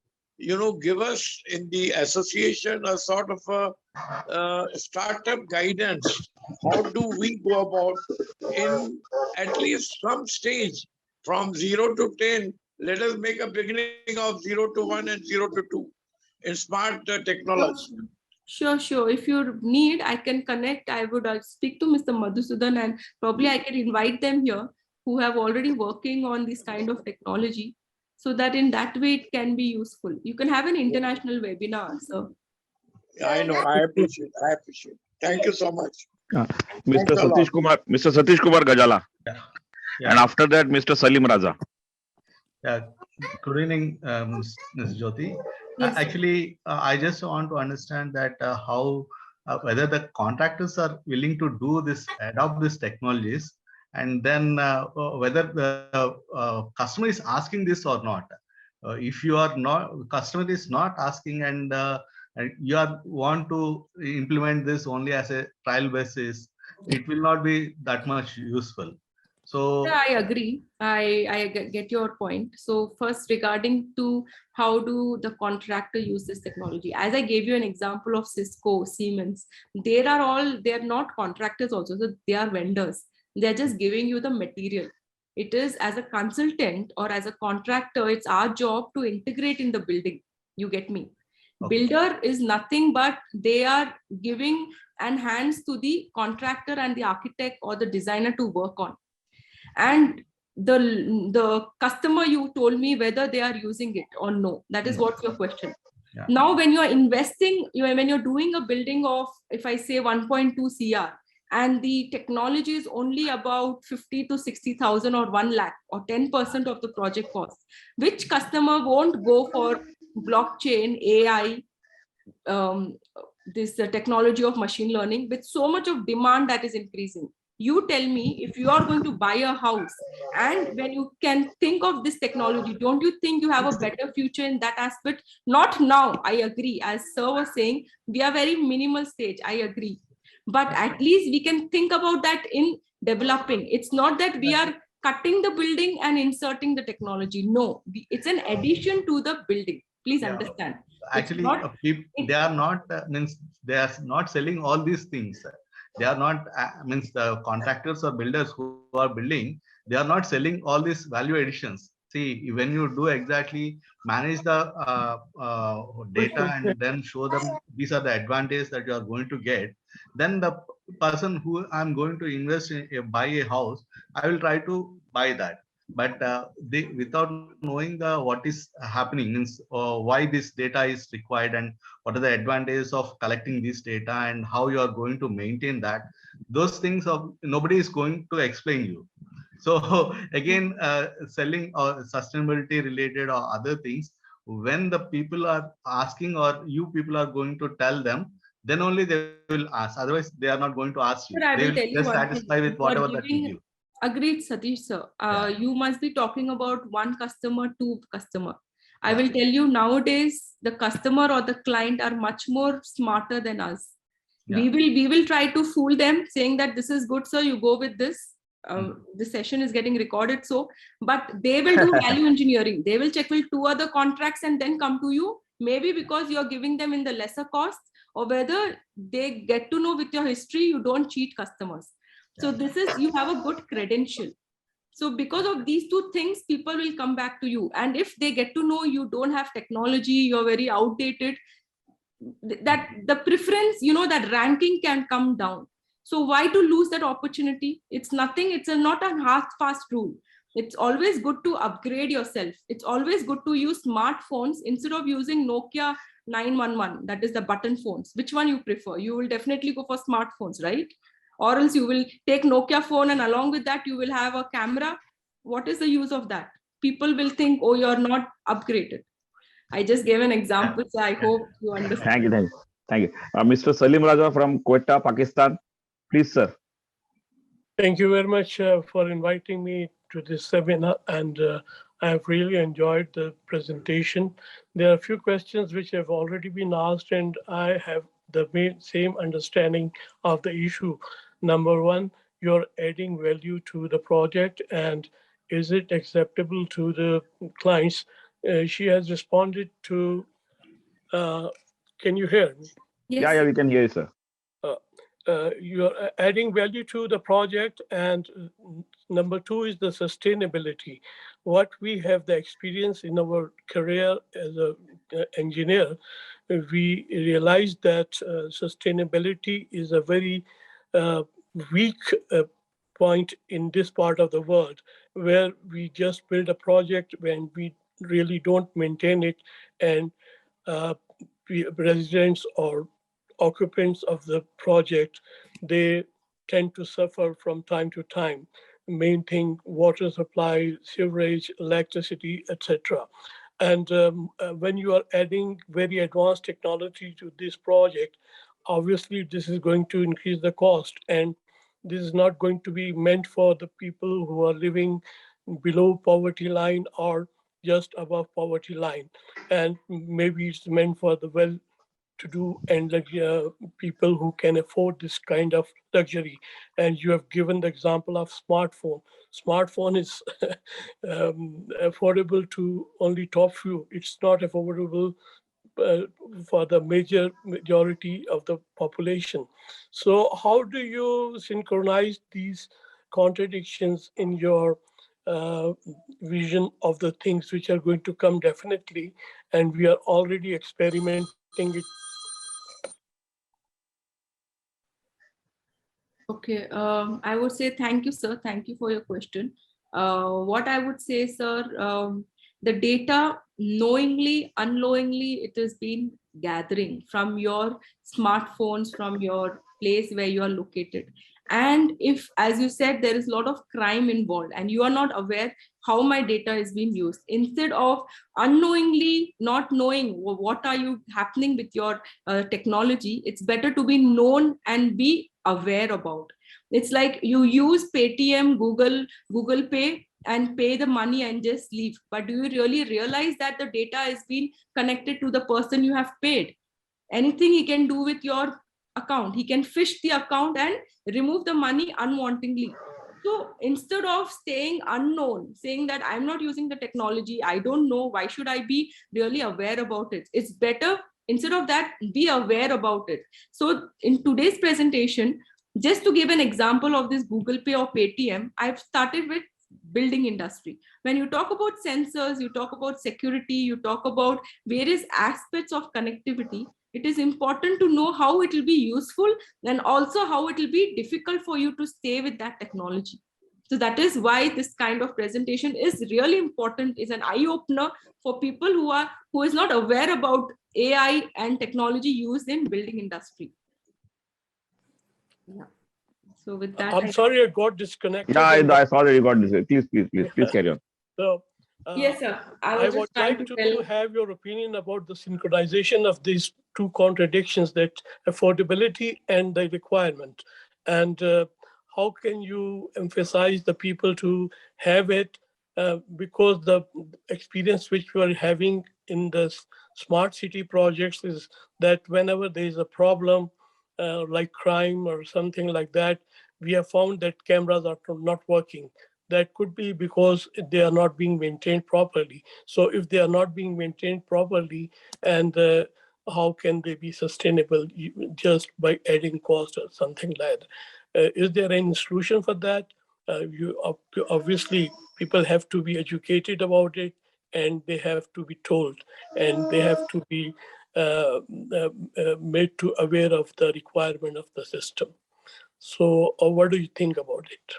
give us in the association a sort of a startup guidance, how do we go about in at least some stage from 0 to 10, let us make a beginning of 0 to 1 and 0 to 2 in smart technology. Sure. If you need, I can connect. I would speak to Mr. Madhusudan, and probably I can invite them here who have already working on this kind of technology, so that in that way it can be useful. You can have an international webinar. So I know. I appreciate. Thank you so much. Mr. Satish Kumar Gajala. Yeah. And after that, Mr. Salim Raza. Yeah. Good evening, Ms. Jyothi. Yes. Actually, I just want to understand that how whether the contractors are willing to do this, adopt these technologies, and then whether the customer is asking this or not. If you are not, customer is not asking, and you want to implement this only as a trial basis, it will not be that much useful. So yeah, I agree. I get your point. So first, regarding to how do the contractor use this technology? As I gave you an example of Cisco, Siemens, they are not contractors also. So they are vendors. They're just giving you the material. It is as a consultant or as a contractor, it's our job to integrate in the building. You get me? Okay. Builder is nothing but they are giving and hands to the contractor and the architect or the designer to work on. And the customer, you told me whether they are using it or no. That is what your question. Yeah. Now, when you are investing, when you're doing a building of, if I say 1.2 CR, and the technology is only about 50 to 60,000 or 1 lakh or 10% of the project cost, which customer won't go for blockchain, AI, this technology of machine learning with so much of demand that is increasing? You tell me, if you are going to buy a house and when you can think of this technology, don't you think you have a better future in that aspect? Not now, I agree. As sir was saying, we are very minimal stage, I agree. But at least we can think about that in developing. It's not that we are cutting the building and inserting the technology. No, it's an addition to the building. Please understand. Actually, they are not selling all these things. They are not, the contractors or builders who are building, they are not selling all these value additions. See, when you do exactly manage the data and then show them these are the advantages that you are going to get, then the person who I'm going to invest in, buy a house, I will try to buy that. But they, without knowing the what is happening, means why this data is required and what are the advantages of collecting this data and how you are going to maintain that, those things of nobody is going to explain you. So again, selling or sustainability related or other things, when the people are asking or you people are going to tell them, then only they will ask. Otherwise, they are not going to ask you. Sir, I They will will tell you just one thing. satisfy with You are whatever that you giving, give. agreed, Satish sir. You must be talking about one customer, two customer. I will tell you nowadays, the customer or the client are much more smarter than us. We will try to fool them saying that this is good, sir, you go with this. The session is getting recorded, so, but they will do value engineering. They will check with 2 other contracts and then come to you, maybe because you're giving them in the lesser cost, or whether they get to know with your history, you don't cheat customers. So this is, you have a good credential. So because of these 2 things, people will come back to you. And if they get to know you don't have technology, you're very outdated, that the preference, that ranking can come down. So why to lose that opportunity? It's nothing, it's not a hard fast rule. It's always good to upgrade yourself. It's always good to use smartphones instead of using Nokia 911, that is the button phones. Which one you prefer? You will definitely go for smartphones, right? Or else you will take Nokia phone and along with that you will have a camera. What is the use of that? People will think, oh, you're not upgraded. I just gave an example, so I hope you understand. Thank you. Mr. Salim Raja from Quetta, Pakistan. Please, sir. Thank you very much for inviting me to this seminar, and I have really enjoyed the presentation. There are a few questions which have already been asked, and I have the same understanding of the issue. Number one, you're adding value to the project, and is it acceptable to the clients? She has responded to, can you hear me? Yes. Yeah, we can hear you, sir. You're adding value to the project, and number 2 is the sustainability. What we have the experience in our career as an engineer, we realized that sustainability is a very weak point in this part of the world, where we just build a project when we really don't maintain it, and residents or occupants of the project, they tend to suffer from time to time. Main thing, water supply, sewerage, electricity, etc. And when you are adding very advanced technology to this project, obviously this is going to increase the cost, and this is not going to be meant for the people who are living below poverty line or just above poverty line. And maybe it's meant for the well-to-do and people who can afford this kind of luxury. And you have given the example of smartphone. Smartphone is affordable to only top few. It's not affordable for the majority of the population. So how do you synchronize these contradictions in your vision of the things which are going to come definitely, and we are already experimenting it? Okay, I would say thank you, sir. Thank you for your question. What I would say, sir, the data, knowingly, unknowingly, it has been gathering from your smartphones, from your place where you are located. And if, as you said, there is a lot of crime involved and you are not aware how my data is being used, instead of unknowingly not knowing what are you happening with your technology, it's better to be known and be aware about. It's like you use Paytm, Google Pay, and pay the money and just leave. But do you really realize that the data is being connected to the person you have paid? Anything he can do with your account, he can fish the account and remove the money unwantingly. So instead of staying unknown, saying that I'm not using the technology, I don't know, why should I be really aware about it? It's better, instead of that, be aware about it. So in today's presentation, just to give an example of this Google Pay or Paytm, I've started with building industry. When you talk about sensors, you talk about security, you talk about various aspects of connectivity, it is important to know how it will be useful and also how it will be difficult for you to stay with that technology. So that is why this kind of presentation is really important, is an eye opener for people who is not aware about AI and technology used in building industry. Yeah. So with that, I'm sorry I got disconnected. Yeah, I saw that you got this. Please carry on. So, yes, sir. I would like to have your opinion about the synchronization of these two contradictions, that affordability and the requirement. And how can you emphasize the people to have it? Because the experience which we are having in the smart city projects is that whenever there is a problem like crime or something like that, we have found that cameras are not working. That could be because they are not being maintained properly. So if they are not being maintained properly, and how can they be sustainable just by adding cost or something like that? Is there any solution for that? Obviously, people have to be educated about it, and they have to be told, and they have to be made to aware of the requirement of the system. So what do you think about it?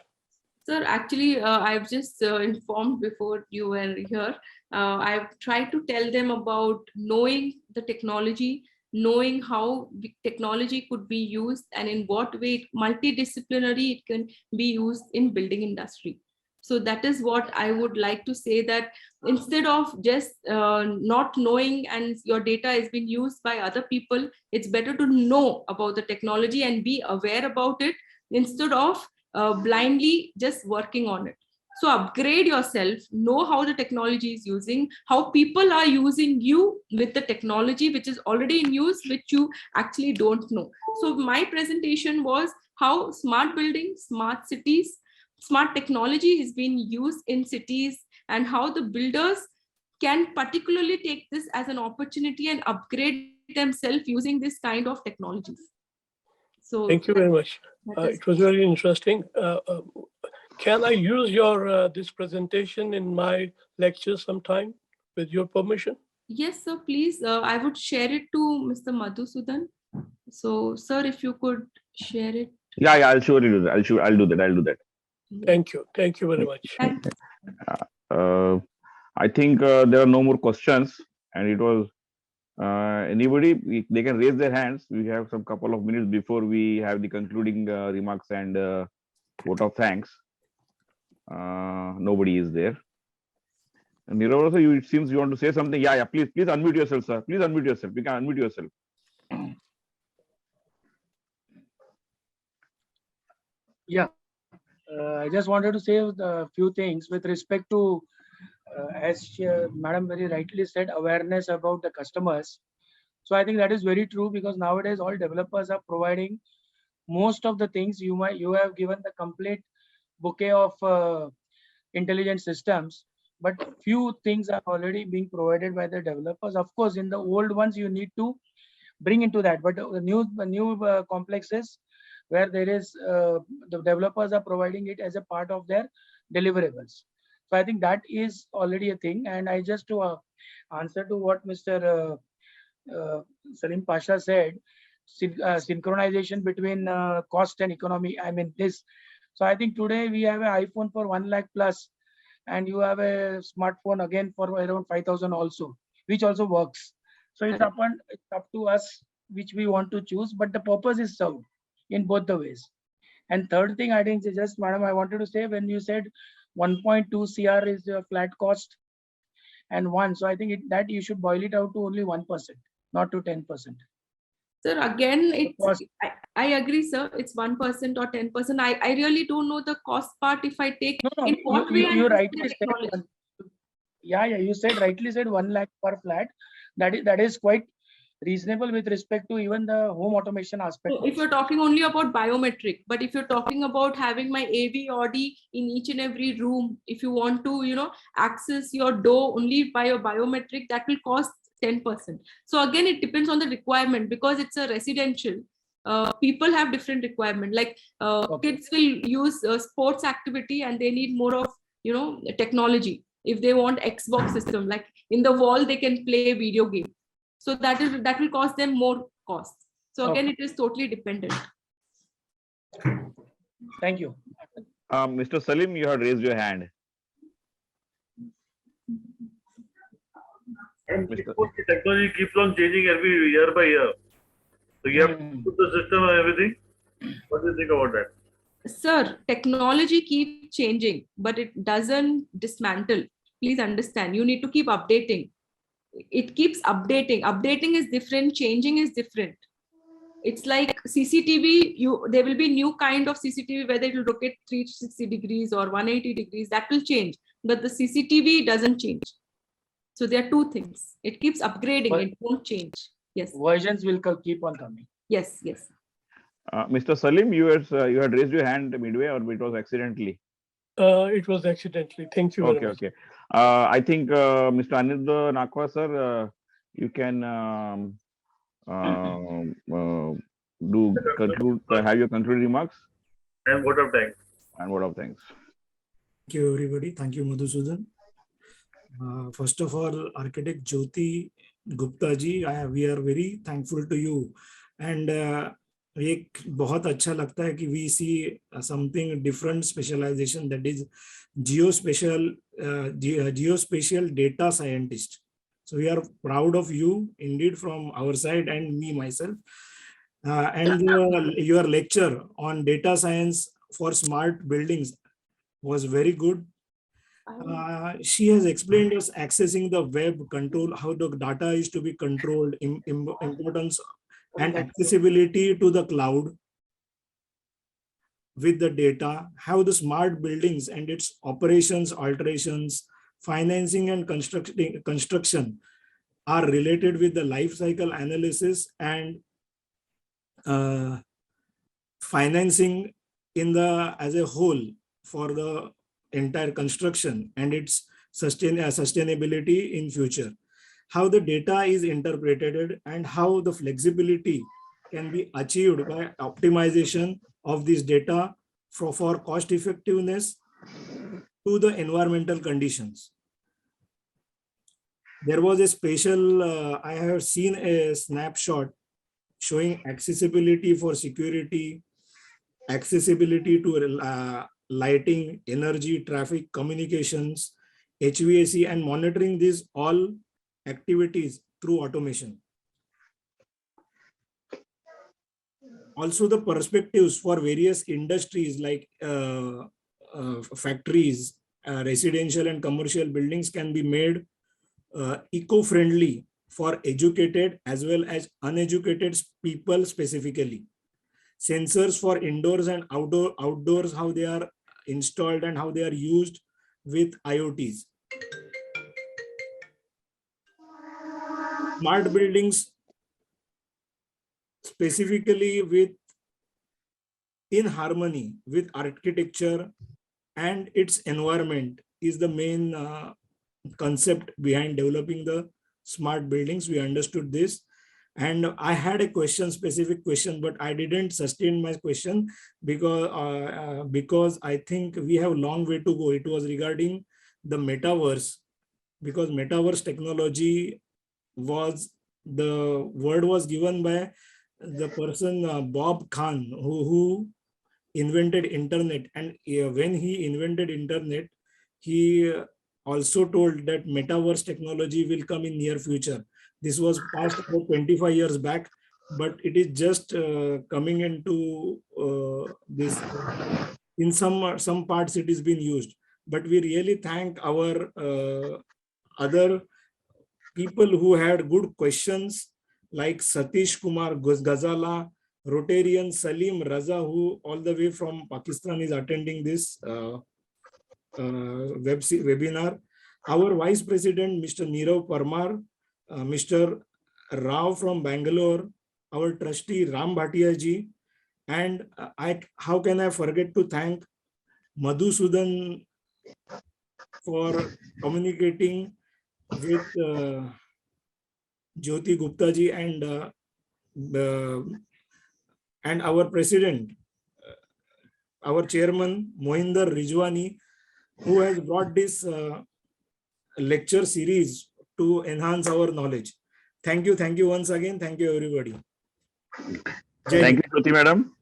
Sir, actually, I've just informed before you were here. I've tried to tell them about knowing the technology, knowing how technology could be used and in what way multidisciplinary it can be used in building industry. So that is what I would like to say, that instead of just not knowing and your data is being used by other people, it's better to know about the technology and be aware about it instead of blindly just working on it. So upgrade yourself, know how the technology is using, how people are using you with the technology which is already in use, which you actually don't know. So my presentation was how smart buildings, smart cities, smart technology is being used in cities, and how the builders can particularly take this as an opportunity and upgrade themselves using this kind of technologies. So thank you very much. It was very interesting. Can I use your this presentation in my lecture sometime with your permission? Yes, sir, please. I would share it to Mr. Madhusudan. So, sir, if you could share it. Yeah, I'll surely do that. I'll do that. Thank you. Thank you very much. I think there are no more questions, and it was anybody, they can raise their hands. We have some couple of minutes before we have the concluding remarks and vote of thanks. Nobody is there. And Nirav, also, it seems you want to say something. Yeah, please unmute yourself, sir. Please unmute yourself. You can unmute yourself. Yeah, I just wanted to say a few things with respect to, as Madam very rightly said, awareness about the customers. So I think that is very true, because nowadays all developers are providing most of the things. You have given the complete bouquet of intelligent systems, but few things are already being provided by the developers. Of course, in the old ones you need to bring into that, but the new complexes where there is the developers are providing it as a part of their deliverables. So I think that is already a thing. And I just to answer to what Mr. Salim Pasha said, synchronization between cost and economy. I mean this. So I think today we have an iPhone for 1 lakh plus, and you have a smartphone again for around 5,000 also, which also works. So it's up to us which we want to choose, but the purpose is served in both the ways. And third thing, I think just, Madam, I wanted to say, when you said 1.2 CR is the flat cost and 1, so I think that you should boil it out to only 1%, not to 10%. Sir, again, I agree, sir. It's 1% or 10%. I really don't know the cost part. If I take in what way you rightly said, you said rightly said 1 lakh per flat. That is quite reasonable with respect to even the home automation aspect. So if you're talking only about biometric, but if you're talking about having my AV OD in each and every room, if you want to, access your door only by your biometric, that will cost 10%. So again, it depends on the requirement, because it's a residential. People have different requirement. Like kids will use sports activity and they need more of technology. If they want Xbox system, like in the wall, they can play a video game. So that will cost them more cost. So again, it is totally dependent. Thank you. Mr. Salim, you have raised your hand. And technology keeps on changing every year by year. So you have to put the system and everything. What do you think about that? Sir, technology keeps changing, but it doesn't dismantle. Please understand, you need to keep updating. It keeps updating. Updating is different, changing is different. It's like CCTV, there will be new kind of CCTV, whether it will rotate 360 degrees or 180 degrees, that will change. But the CCTV doesn't change. So there are two things. It keeps upgrading, but it won't change. Yes. Versions will keep on coming. Yes, yes. Mr. Salim, you had raised your hand midway, or it was accidentally? It was accidentally. Thank you very much. Okay. I think Mr. Anand Nakwa, sir, you can have your concluding remarks. And vote of thanks. And vote of thanks. Thank you, everybody. Thank you, Madhusudan. First of all, Architect Jyothi Gupta ji, we are very thankful to you. And एक बहुत अच्छा लगता है कि we see something different specialization, that is geospatial data scientist. So we are proud of you indeed from our side and me myself. And your lecture on data science for smart buildings was very good. She has explained us accessing the web, control, how the data is to be controlled, importance and accessibility to the cloud with the data, how the smart buildings and its operations, alterations, financing and construction are related with the life cycle analysis and financing as a whole for the entire construction and its sustainability in future. How the data is interpreted and how the flexibility can be achieved by optimization of this data for cost effectiveness to the environmental conditions. There was a special, I have seen a snapshot showing accessibility for security, accessibility to lighting, energy, traffic, communications, HVAC, and monitoring these all activities through automation. Also, the perspectives for various industries like factories, residential and commercial buildings can be made eco-friendly for educated as well as uneducated people specifically. Sensors for indoors and outdoors, how they are installed and how they are used with IoTs. Smart buildings specifically in harmony with architecture and its environment is the main concept behind developing the smart buildings. We understood this. And I had a specific question, but I didn't sustain my question because I think we have a long way to go. It was regarding the metaverse, because metaverse technology the word was given by the person Bob Khan, who invented internet. And when he invented internet, he also told that metaverse technology will come in near future. This was past about 25 years back, but it is just coming into this. In some parts it is being used, but we really thank our other people who had good questions, like Satish Kumar Ghazala, Rotarian Salim Raza, who all the way from Pakistan is attending this webinar. Our Vice President, Mr. Nirav Parmar, Mr. Rao from Bangalore, our trustee Ram Bhatia ji, and how can I forget to thank Madhusudan for communicating with Jyothi Gupta ji and our president, our chairman Mohinder Rijwani, who has brought this lecture series to enhance our knowledge. Thank you once again. Thank you, everybody. Thank you, Jyothi madam.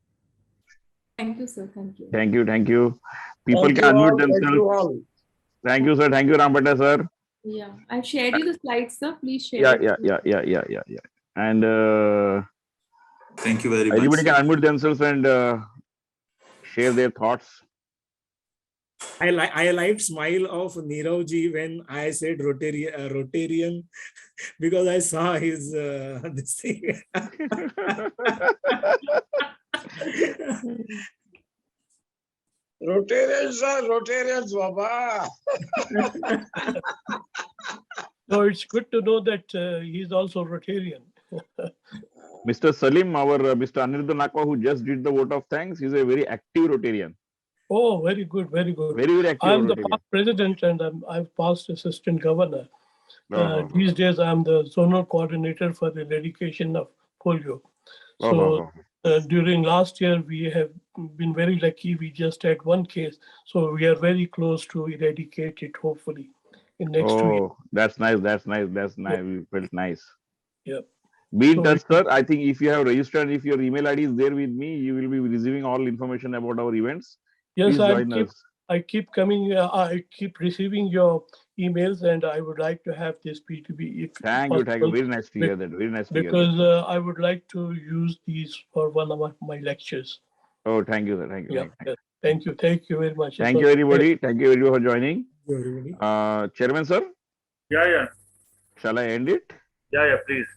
Thank you, sir. Thank you. Thank you. People Thank can you unmute all. Thank you themselves. all. Thank you, sir. Thank you, Rambhatta sir. Yeah, I've shared you the slides, sir. Please share. Yeah. And Thank you very much. everybody Sir. can unmute themselves and share their thoughts. I liked smile of Nirav ji when I said Rotarian because I saw his this thing. Rotarians are Rotarians, Baba. No, it's good to know that he's also Rotarian. Mr. Salim, our Mr. Aniruddha Nakwa, who just did the vote of thanks, he's a very active Rotarian. Oh, very good, very good. Very active I'm the Rotarian. past president and I've past assistant governor. Oh. These days, I'm the zonal coordinator for the eradication of polio. So during last year, we have been very lucky. We just had one case. So we are very close to eradicate it, hopefully, in next 2 years. Oh, that's nice. That's nice. That's nice. We felt nice. Yeah. Be in So touch, sir. I think if you have registered, if your email ID is there with me, you will be receiving all information about our events. Yes, Please join us. I keep coming. I keep receiving your emails, and I would like to have this P2B if Thank you. Very nice to hear that. Very nice to hear that. Because I would like to use these for one of my lectures. Oh, thank you, sir. Thank you. Yeah. Thank you. Thank you very much. Thank you, everybody. Thank you, everybody, for joining. Everybody. Chairman, sir. Yeah. Shall I end it? Yeah, please.